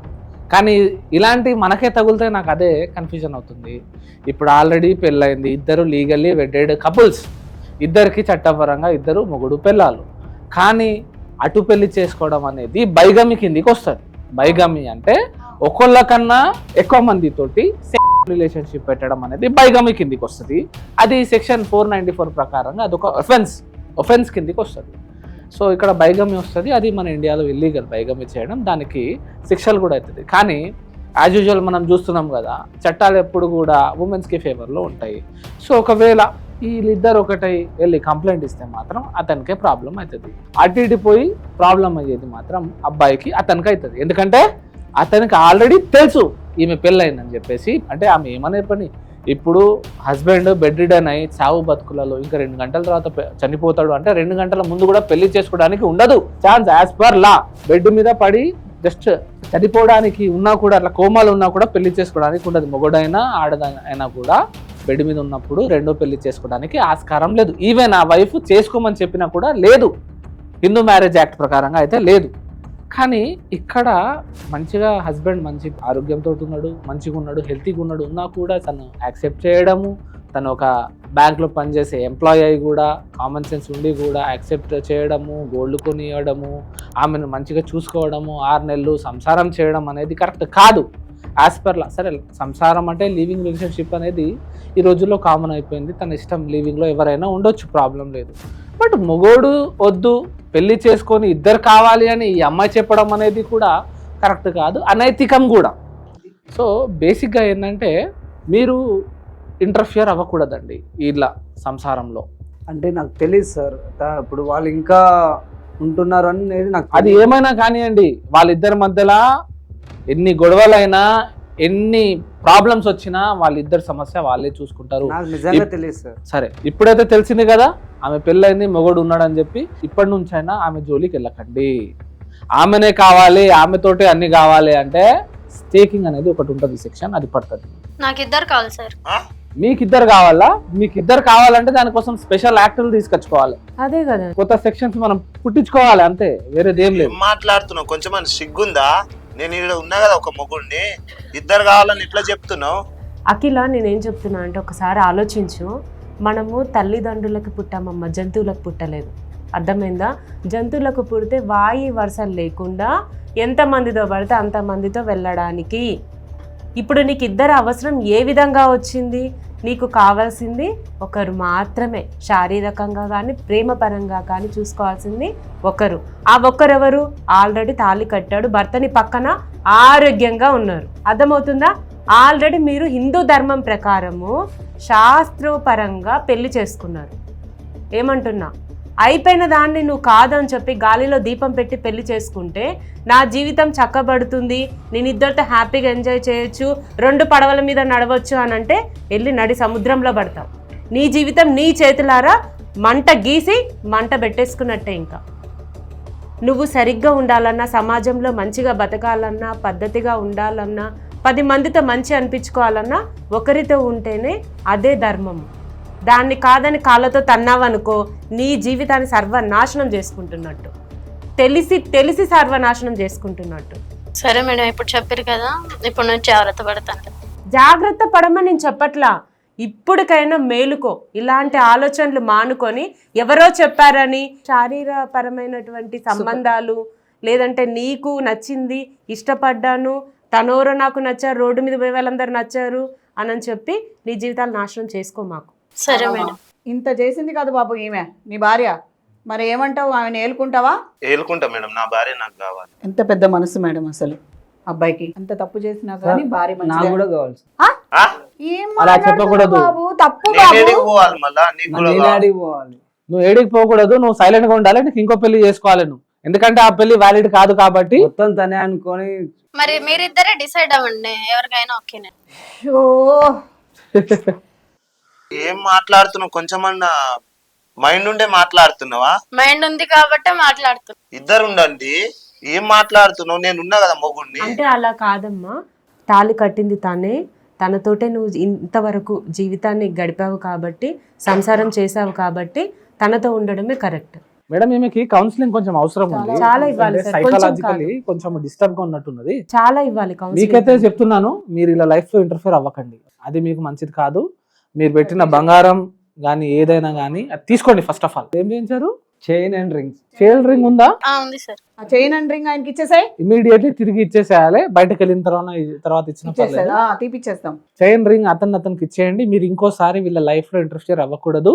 కానీ ఇలాంటి మనకే తగులుతాయి. నాకు అదే కన్ఫ్యూజన్ అవుతుంది. ఇప్పుడు ఆల్రెడీ పెళ్ళయింది, ఇద్దరు లీగల్లీ వెడ్డెడ్ కపుల్స్, ఇద్దరికి చట్టపరంగా ఇద్దరు మొగుడు పెళ్ళాలు. కానీ అటు పెళ్లి చేసుకోవడం అనేది బైగమి కిందికి వస్తుంది. బైగమి అంటే ఒకళ్ళ కన్నా ఎక్కువ మందితోటి రిలేషన్షిప్ పెట్టడం అనేది బైగమి కిందికి వస్తుంది. అది సెక్షన్ 494 ప్రకారంగా అదొక ఒఫెన్స్ కిందికి వస్తుంది. సో ఇక్కడ బైగమి వస్తుంది, అది మన ఇండియాలో ఇల్లీగల్ బైగమి చేయడం, దానికి శిక్షలు కూడా అవుతుంది. కానీ యాజ్ యూజువల్ మనం చూస్తున్నాం కదా, చట్టాలు ఎప్పుడు కూడా ఉమెన్స్కి ఫేవర్లో ఉంటాయి. సో ఒకవేళ వీళ్ళిద్దరు ఒకటై వెళ్ళి కంప్లైంట్ ఇస్తే మాత్రం అతనికే ప్రాబ్లం అవుతుంది. అటు ఇటు పోయి ప్రాబ్లం అయ్యేది మాత్రం అబ్బాయికి, అతనికి అవుతుంది. ఎందుకంటే అతనికి ఆల్రెడీ తెలుసు ఈమె పెళ్ళయిందని చెప్పేసి. అంటే ఆమె ఏమనే పని, ఇప్పుడు హస్బెండ్ బెడ్ రిడన్ అయి చావు బతుకులలో ఇంకా 2 గంటల తర్వాత చనిపోతాడు అంటే 2 గంటల ముందు కూడా పెళ్లి చేసుకోవడానికి ఉండదు chance. As per law bed మీద పడి జస్ట్ చనిపోవడానికి ఉన్నా కూడా, అట్లా కోమాలు ఉన్నా కూడా పెళ్లి చేసుకోవడానికి ఉండదు. మొగుడైనా ఆడదైనా కూడా బెడ్ మీద ఉన్నప్పుడు రెండో పెళ్లి చేసుకోవడానికి ఆస్కారం లేదు. ఈవెన్ ఆ వైఫ్ చేసుకోమని చెప్పినా కూడా లేదు, హిందూ మ్యారేజ్ యాక్ట్ ప్రకారంగా అయితే లేదు. కానీ ఇక్కడ మంచిగా హస్బెండ్ మంచి ఆరోగ్యంతో ఉన్నాడు, మంచిగా ఉన్నాడు, హెల్తీగా ఉన్నాడు, ఉన్నా కూడా తను యాక్సెప్ట్ చేయడము, తను ఒక బ్యాంక్లో పనిచేసే ఎంప్లాయీ అయి కూడా కామన్ సెన్స్ ఉండి కూడా యాక్సెప్ట్ చేయడము, గోల్డ్ కొని ఇవ్వడము, ఆమెను మంచిగా చూసుకోవడము, 6 నెలలు సంసారం చేయడం అనేది కరెక్ట్ కాదు యాజ్ పర్లా. సరే సంసారం అంటే లివింగ్ రిలేషన్షిప్ అనేది ఈ రోజుల్లో కామన్ అయిపోయింది, తన ఇష్టం లివింగ్లో ఎవరైనా ఉండొచ్చు, ప్రాబ్లం లేదు. బట్ మొగోడు వద్దు పెళ్లి చేసుకొని ఇద్దరు కావాలి అని ఈ అమ్మాయి చెప్పడం అనేది కూడా కరెక్ట్ కాదు, అనైతికం కూడా. సో బేసిక్గా ఏంటంటే మీరు ఇంటర్ఫియర్ అవ్వకూడదండి వీళ్ళ సంసారంలో. అంటే నాకు తెలియదు సార్, ఇప్పుడు వాళ్ళు ఇంకా ఉంటున్నారు అనేది నాకు అది ఏమైనా కానివ్వండి, వాళ్ళిద్దరి మధ్యలో ఎన్ని గొడవలైనా ఎన్ని ప్రాబ్లమ్స్ వచ్చినా వాళ్ళిద్దరి సమస్య వాళ్ళే చూసుకుంటారు. నాకు నిజంగా తెలియదు సార్. సరే ఇప్పుడైతే తెలిసింది కదా ఆమె పెళ్ళైంది, మొగడు ఉన్నాడని చెప్పి, ఇప్పటి నుంచైనా ఆమె జోలికి వెళ్ళకండి. ఆమెనే కావాలి, ఆమెతోటే అన్ని కావాలి అంటే స్టేకింగ్ అనేది ఒకటి ఉంటుంది సెక్షన్, అది పడుతుంది. నాకు ఇద్దరు కావాలి సార్. మీకు ఇద్దరు కావాలా? మీకు ఇద్దరు కావాలంటే దానికోసం స్పెషల్ యాక్టులు తీసుకొచ్చుకోవాలి, అదే కదా, కొత్త సెక్షన్స్ మనం పుట్టించుకోవాలి, అంతే, వేరేదేం లేదు. మాట్లాడుతున్నావు కొంచెం అని సిగ్గుందా? నేను ఇక్కడ ఉన్నా కదా ఒక మొగుడిని, ఇద్దరు కావాలని ఇట్లా చెప్తున్నావు. అఖిల నేనేం చెప్తున్నా అంటే ఒకసారి ఆలోచించు. మనము తల్లిదండ్రులకు పుట్టామమ్మ, జంతువులకు పుట్టలేదు. అర్థమైందా? జంతువులకు పుడితే వాయి వరుసలు లేకుండా ఎంతమందితో పడితే అంతమందితో వెళ్ళడానికి. ఇప్పుడు నీకు ఇద్దరు అవసరం ఏ విధంగా వచ్చింది? నీకు కావాల్సింది ఒకరు మాత్రమే, శారీరకంగా కానీ ప్రేమపరంగా కానీ చూసుకోవాల్సింది ఒకరు. ఆ ఒక్కరెవరు? ఆల్రెడీ తాళి కట్టాడు, భర్తని పక్కన ఆరోగ్యంగా ఉన్నారు. అర్థమవుతుందా? ఆల్రెడీ మీరు హిందూ ధర్మం ప్రకారము శాస్త్రోపరంగా పెళ్లి చేసుకున్నారు. ఏమంటున్నా, అయిపోయిన దాన్ని నువ్వు కాదని చెప్పి గాలిలో దీపం పెట్టి పెళ్లి చేసుకుంటే నా జీవితం చక్కబడుతుంది, నేను ఇద్దరితో హ్యాపీగా ఎంజాయ్ చేయొచ్చు, 2 పడవల మీద నడవచ్చు అని అంటే వెళ్ళి నడి సముద్రంలో పడతావు. నీ జీవితం నీ చేతులారా మంట గీసి మంట పెట్టేసుకున్నట్టే. ఇంకా నువ్వు సరిగ్గా ఉండాలన్నా, సమాజంలో మంచిగా బతకాలన్నా, పద్ధతిగా ఉండాలన్నా, 10 మందితో మంచి అనిపించుకోవాలన్నా ఒకరితో ఉంటేనే అదే ధర్మం. దాన్ని కాదని కాళ్ళతో తన్నావనుకో నీ జీవితాన్ని సర్వనాశనం చేసుకుంటున్నట్టు, తెలిసి సర్వనాశనం చేసుకుంటున్నట్టు. సరే మేడం, ఇప్పుడు చెప్పారు కదా, ఇప్పుడు నుంచి జాగ్రత్త పడతాను. జాగ్రత్త పడమని నేను చెప్పట్లా, ఇప్పటికైనా మేలుకో. ఇలాంటి ఆలోచనలు మానుకొని ఎవరో చెప్పారని శారీరపరమైనటువంటి సంబంధాలు, లేదంటే నీకు నచ్చింది, ఇష్టపడ్డాను, తనోరో నాకు నచ్చారు, రోడ్డు మీద పోయే వాళ్ళందరూ నచ్చారు అని చెప్పి నీ జీవితాలు నాశనం చేసుకో మాకు. సరే మేడం. ఇంత చేసింది కాదు బాబు ఈమె నీ భార్య, మరి ఏమంటావు? ఆమెను ఏలుకుంటావా? ఏలుకుంటా మేడం, నా భార్య నాకు కావాలి. ఎంత పెద్ద మనసు మేడం అసలు అబ్బాయికి. అంత తప్పు చేసినా కానీ భార్య నాకు మంచిదే. కూడా కావాలి సార్. ఆ? ఏం అలా మాట్లాడుతున్నావు చెప్పకూడదు. బాబు, తప్పు నేను బాబు. ఏడికి పోవాలి మళ్ళా? నీకు కూడా నేను కావాలి. ఆడికి పోవాలి. నువ్వు ఏడికి పోకూడదు, నువ్వు సైలెంట్ గా ఉండాలి, నీకు ఇంకో పెళ్లి చేసుకోవాలి నువ్వు, ఎందుకంటే ఆ పెళ్లి వ్యాలిడ్ కాదు కాబట్టి. మొత్తం తనే అనుకొని మరి మీరిద్దరే డిసైడ్ అవ్వండి, ఎవరికైనా ఓకేనే. ఓ, ఏం మాట్లాడుతున్నావు? కొంచెమన్నా మైండ్ ఉండే మాట్లాడుతున్నావా? మైండ్ ఉంది కాబట్టే మాట్లాడుతున్నా. ఇద్దరు ఉండండి, ఏం మాట్లాడుతున్నావు? నేను ఉన్నా కదా మొగుడిని. అంటే అలా కాదమ్మా, తాళి కట్టింది తానే, తనతోటే నువ్వు ఇంతవరకు జీవితాన్ని గడిపావు కాబట్టి, సంసారం చేసావు కాబట్టి తనతో ఉండడమే కరెక్ట్. మేడం ఈమెకి కౌన్సిలింగ్ కొంచెం అవసరం ఉంది, చాలా ఇవ్వాలి సార్, కొంచెం సైకలాజికలీ కొంచెం డిస్టర్బ్ గా ఉన్నట్టున్నది. చాలా ఇవ్వాలి కౌన్సిలింగ్. మీకైతే చెప్తున్నాను, మీరు ఇలా లైఫ్ లో ఇంటర్ఫియర్ అవ్వకండి, అది మీకు మంచిది కాదు. మీరు పెట్టిన బంగారం కానీ ఏదైనా కానీ అది తీసుకోండి. ఫస్ట్ ఆఫ్ ఆల్ ఏం చేయించారు? Chain and rings. Chain ring ఉందా? ఉంది సార్. ఆ చైన్ అండ్ రింగ్ ఆయనకి ఇచ్చేసాయి. ఇమీడియట్లీ తిరిగి ఇచ్చేసేయాలి, బయటకు వెళ్ళిన తర్వాత ఇచ్చిన ఇచ్చేసాయి. తీపిచ్చేస్తాం. చైన్ రింగ్ అతనికి ఇచ్చేయండి. మీరు ఇంకోసారి వీళ్ళ లైఫ్ లో ఇంటర్ఫియర్ అవ్వకూడదు.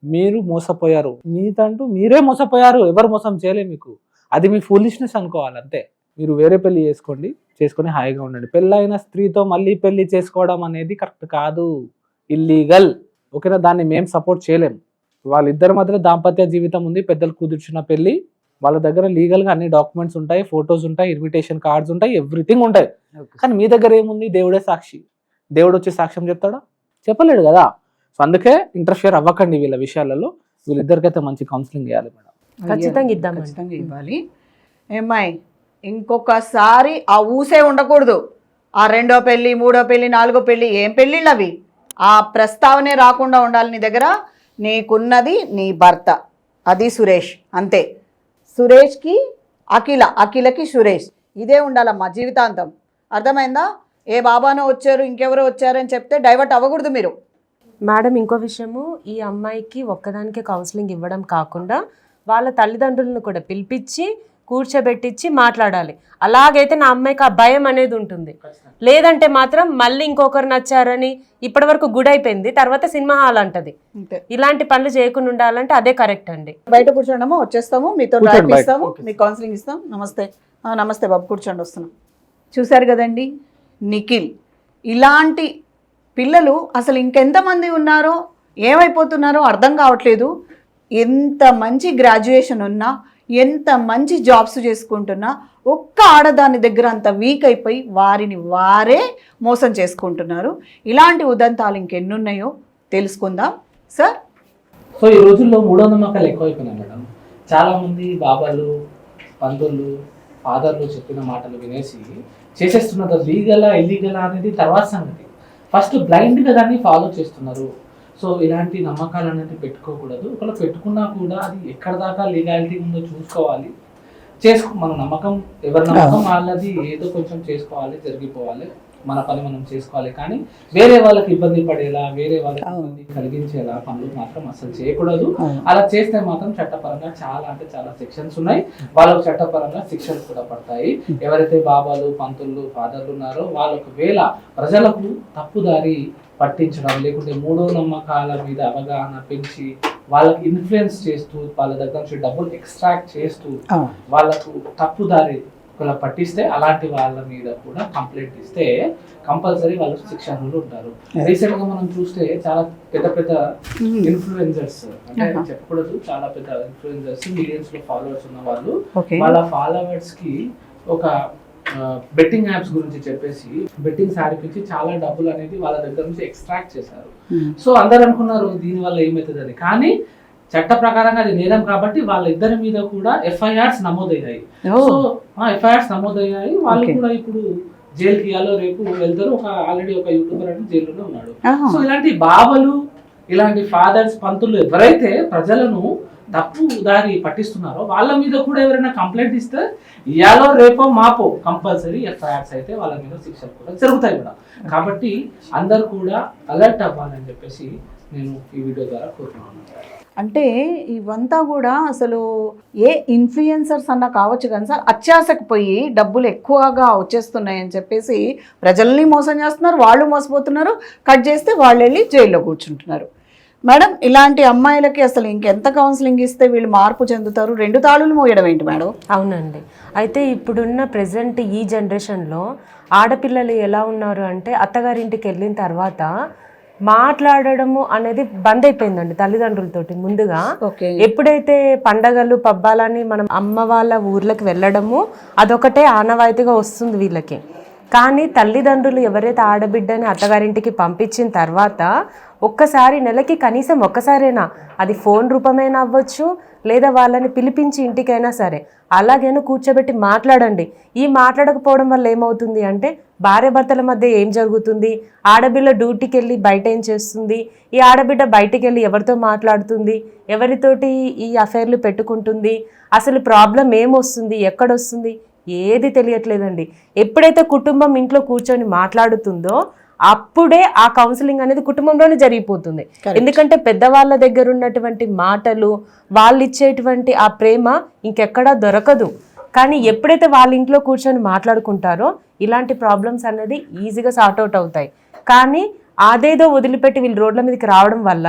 మీరు మోసపోయారు, మీతంటూ మీరే మోసపోయారు, ఎవరు మోసం చేయలే మీకు. అది మీ ఫూలిష్నెస్ అనుకోవాలి అంతే. మీరు వేరే పెళ్లి చేసుకొని హాయిగా ఉండండి. పెళ్ళైన స్త్రీతో మళ్ళీ పెళ్లి చేసుకోవడం అనేది కరెక్ట్ కాదు, ఇల్లీగల్. ఓకేనా? దాన్ని మేము సపోర్ట్ చేయలేం. వాళ్ళిద్దరి మధ్యలో దాంపత్య జీవితం ఉంది, పెద్దలు కుదుర్చున్న పెళ్లి, వాళ్ళ దగ్గర లీగల్గా అన్ని డాక్యుమెంట్స్ ఉంటాయి, ఫొటోస్ ఉంటాయి, ఇన్విటేషన్ కార్డ్స్ ఉంటాయి, ఎవ్రీథింగ్ ఉంటాయి. కానీ మీ దగ్గర ఏముంది? దేవుడే సాక్షి. దేవుడు వచ్చి సాక్ష్యం చెప్తాడా? చెప్పలేడు కదా. సో అందుకే ఇంటర్ఫియర్ అవ్వకండి వీళ్ళ విషయాలలో. వీళ్ళిద్దరికైతే మంచి కౌన్సిలింగ్ ఇవ్వాలి మేడం. ఖచ్చితంగా ఇద్దాం, ఖచ్చితంగా ఇవ్వాలి. ఏమ్మాయి, ఇంకొకసారి ఆ ఊసే ఉండకూడదు. ఆ 2వ పెళ్ళి, 3వ పెళ్ళి, 4వ పెళ్ళి, ఏం పెళ్ళిళ్ళు అవి? ఆ ప్రస్తావనే రాకుండా ఉండాలి నీ దగ్గర. నీకున్నది నీ భర్త, అది సురేష్, అంతే. సురేష్కి అఖిల, అఖిలకి సురేష్, ఇదే ఉండాలమ్మా జీవితాంతం. అర్థమైందా? ఏ బాబానో వచ్చారు, ఇంకెవరో వచ్చారని చెప్తే డైవర్ట్ అవ్వకూడదు మీరు. మేడం, ఇంకో విషయము, ఈ అమ్మాయికి ఒక్కదానికే కౌన్సిలింగ్ ఇవ్వడం కాకుండా వాళ్ళ తల్లిదండ్రులను కూడా పిలిపించి కూర్చోబెట్టించి మాట్లాడాలి. అలాగైతే నా అమ్మాయికి ఆ భయం అనేది ఉంటుంది. లేదంటే మాత్రం మళ్ళీ ఇంకొకరు నచ్చారని ఇప్పటి వరకు గుడ్ అయిపోయింది, తర్వాత సినిమా హాల్ అంటది. ఇలాంటి పనులు చేయకుండా ఉండాలంటే అదే కరెక్ట్ అండి. బయట కూర్చోండమ్మా, వచ్చేస్తాము, మీతో ఇస్తాము, మీకు కౌన్సిలింగ్ ఇస్తాం. నమస్తే. నమస్తే బాబు, కూర్చోండి, వస్తున్నాం. చూశారు కదండి నిఖిల్, ఇలాంటి పిల్లలు అసలు ఇంకెంతమంది ఉన్నారో, ఏమైపోతున్నారో అర్థం కావట్లేదు. ఎంత మంచి గ్రాడ్యుయేషన్ ఉన్నా, ఎంత మంచి జాబ్స్ చేసుకుంటున్నా, ఒక్క ఆడదాని దగ్గర అంత వీక్ అయిపోయి వారిని వారే మోసం చేసుకుంటున్నారు. ఇలాంటి ఉదంతాలు ఇంకెన్నున్నాయో తెలుసుకుందాం సార్. సో ఈ రోజుల్లో మూఢనమ్మకాలు ఎక్కువైపోయినాయి మేడం. చాలా మంది బాబాలు, పంతులు, ఫాదర్లు చెప్పిన మాటలు వినేసి చేసేస్తున్నారు. లీగలా ఇల్లీగలా అనేది తర్వాత సంగతి. ఫస్ట్ బ్లైండ్గా దాన్ని ఫాలో చేస్తున్నారు. సో ఇలాంటి నమ్మకాలు అనేది పెట్టుకోకూడదు. ఒకవేళ పెట్టుకున్నా కూడా అది ఎక్కడ దాకా లీగాలిటీ ఉందో చూసుకోవాలి. మన నమ్మకం, ఎవరి నమ్మకం వాళ్ళది, ఏదో కొంచెం చేసుకోవాలి, జరిగిపోవాలి, మన పని మనం చేసుకోవాలి. కానీ వేరే వాళ్ళకి ఇబ్బంది పడేలా, వేరే వాళ్ళకి ఇబ్బంది కలిగించేలా పనులు మాత్రం అసలు చేయకూడదు. అలా చేస్తే మాత్రం చట్టపరంగా చాలా సెక్షన్స్ ఉన్నాయి. వాళ్ళకు చట్టపరంగా శిక్షలు కూడా పడతాయి. ఎవరైతే బాబాలు, పంతులు, ఫాదర్లు ఉన్నారో వాళ్ళకు వేళ ప్రజలకు తప్పుదారి పట్టించడం, లేకుంటే మూఢో నమ్మకాల మీద అవగాహన పెంచి వాళ్ళకి ఇన్ఫ్లుయెన్స్ చేస్తూ, వాళ్ళ దగ్గర నుంచి డబ్బులు ఎక్స్ట్రాక్ట్ చేస్తూ వాళ్ళకు తప్పుదారి పట్టిస్తే, అలాంటి వాళ్ళ మీద కూడా కంప్లైంట్ ఇస్తే కంపల్సరీ వాళ్ళు శిక్షార్హులు ఉంటారు. రీసెంట్ గా మనం చూస్తే చాలా పెద్ద ఇన్ఫ్లుయెన్సర్స్, అంటే చెప్పకూడదు, చాలా పెద్ద ఇన్ఫ్లుయెన్సర్స్, మిలియన్స్ లో ఫాలోవర్స్ ఉన్న వాళ్ళు, వాళ్ళ ఫాలోవర్స్ కి ఒక బెట్టింగ్ యాప్స్ గురించి చెప్పేసి బెట్టింగ్స్ ఆడిపించి చాలా డబ్బులు అనేది వాళ్ళ దగ్గర నుంచి ఎక్స్ట్రాక్ట్ చేశారు. సో అందరు అనుకున్నారు దీని వల్ల ఏమవుతుంది అని. కానీ చట్ట ప్రకారంగా అది నేరం కాబట్టి వాళ్ళిద్దరి మీద కూడా ఎఫ్ఐఆర్స్ నమోదయ్యాయి. సో ఎఫ్ఐఆర్స్ నమోదయ్యాయి. వాళ్ళు కూడా ఇప్పుడు జైలుకి ఇయాలో రేపు వెళ్తారు. ఆల్రెడీ ఒక యూట్యూబర్ అని జైల్లోనే ఉన్నాడు. సో ఇలాంటి బావలు, ఇలాంటి ఫాదర్స్, పంతులు ఎవరైతే ప్రజలను తప్పు దారి పట్టిస్తున్నారో వాళ్ళ మీద కూడా ఎవరైనా కంప్లైంట్ ఇస్తే ఇయాలో రేపో మాపో కంపల్సరీ ఎఫ్ఐఆర్స్ అయితే వాళ్ళ మీద శిక్షలు కూడా జరుగుతాయి కూడా. కాబట్టి అందరు కూడా అలర్ట్ అవ్వాలని చెప్పేసి నేను ఈ వీడియో ద్వారా కోరుతున్నాను. అంటే ఇవంతా కూడా అసలు ఏ ఇన్ఫ్లుయెన్సర్స్ అన్నా కావచ్చు కానీ సార్, అత్యాశకు పోయి డబ్బులు ఎక్కువగా వచ్చేస్తున్నాయని చెప్పేసి ప్రజల్ని మోసం చేస్తున్నారు, వాళ్ళు మోసపోతున్నారు. కట్ చేస్తే వాళ్ళు వెళ్ళి జైల్లో కూర్చుంటున్నారు. మేడం, ఇలాంటి అమ్మాయిలకి అసలు ఇంకెంత కౌన్సిలింగ్ ఇస్తే వీళ్ళు మార్పు చెందుతారు? 2 తాళులు మోయడం ఏంటి మేడం? అవునండి. అయితే ఇప్పుడున్న ప్రెసెంట్ ఈ జనరేషన్లో ఆడపిల్లలు ఎలా ఉన్నారు అంటే, అత్తగారింటికి వెళ్ళిన తర్వాత మాట్లాడడము అనేది బంద్ అయిపోయిందండి తల్లిదండ్రులతోటి. ముందుగా ఎప్పుడైతే పండగలు పబ్బాలని మనం అమ్మ వాళ్ళ ఊర్లకు వెళ్ళడము అదొకటే ఆనవాయితీగా వస్తుంది వీళ్ళకి. కానీ తల్లిదండ్రులు ఎవరైతే ఆడబిడ్డని అత్తగారింటికి పంపించిన తర్వాత ఒక్కసారి నెలకి కనీసం ఒక్కసారైనా, అది ఫోన్ రూపమైనా అవ్వచ్చు, లేదా వాళ్ళని పిలిపించి ఇంటికైనా సరే అలాగైనా కూర్చోబెట్టి మాట్లాడండి. ఈ మాట్లాడకపోవడం వల్ల ఏమవుతుంది అంటే, భార్య భర్తల మధ్య ఏం జరుగుతుంది, ఆడబిడ్డ డ్యూటీకి వెళ్ళి బయట ఏం చేస్తుంది, ఈ ఆడబిడ్డ బయటికి వెళ్ళి ఎవరితో మాట్లాడుతుంది, ఎవరితోటి ఈ అఫైర్లు పెట్టుకుంటుంది, అసలు ప్రాబ్లం ఏమొస్తుంది, ఎక్కడొస్తుంది, ఏది తెలియట్లేదండి. ఎప్పుడైతే కుటుంబం ఇంట్లో కూర్చొని మాట్లాడుతుందో అప్పుడే ఆ కౌన్సిలింగ్ అనేది కుటుంబంలోనే జరిగిపోతుంది. ఎందుకంటే పెద్దవాళ్ళ దగ్గర ఉన్నటువంటి మాటలు, వాళ్ళు ఇచ్చేటువంటి ఆ ప్రేమ ఇంకెక్కడా దొరకదు. కానీ ఎప్పుడైతే వాళ్ళ ఇంట్లో కూర్చొని మాట్లాడుకుంటారో ఇలాంటి ప్రాబ్లమ్స్ అనేది ఈజీగా సార్ట్అవుట్ అవుతాయి. కానీ అదేదో వదిలిపెట్టి వీళ్ళు రోడ్ల మీదకి రావడం వల్ల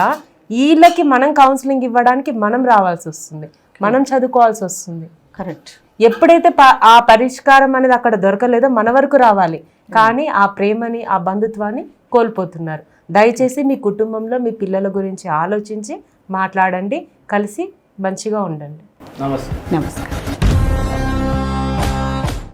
వీళ్ళకి మనం కౌన్సిలింగ్ ఇవ్వడానికి మనం రావాల్సి వస్తుంది, మనం చదువుకోవాల్సి వస్తుంది. కరెక్ట్. ఎప్పుడైతే ఆ పరిష్కారం అనేది అక్కడ దొరకలేదో మన వరకు రావాలి, కానీ ఆ ప్రేమని ఆ బంధుత్వాన్ని కోల్పోతున్నారు. దయచేసి మీ కుటుంబంలో మీ పిల్లల గురించి ఆలోచించి మాట్లాడండి, కలిసి మంచిగా ఉండండి. నమస్తే. నమస్కారం.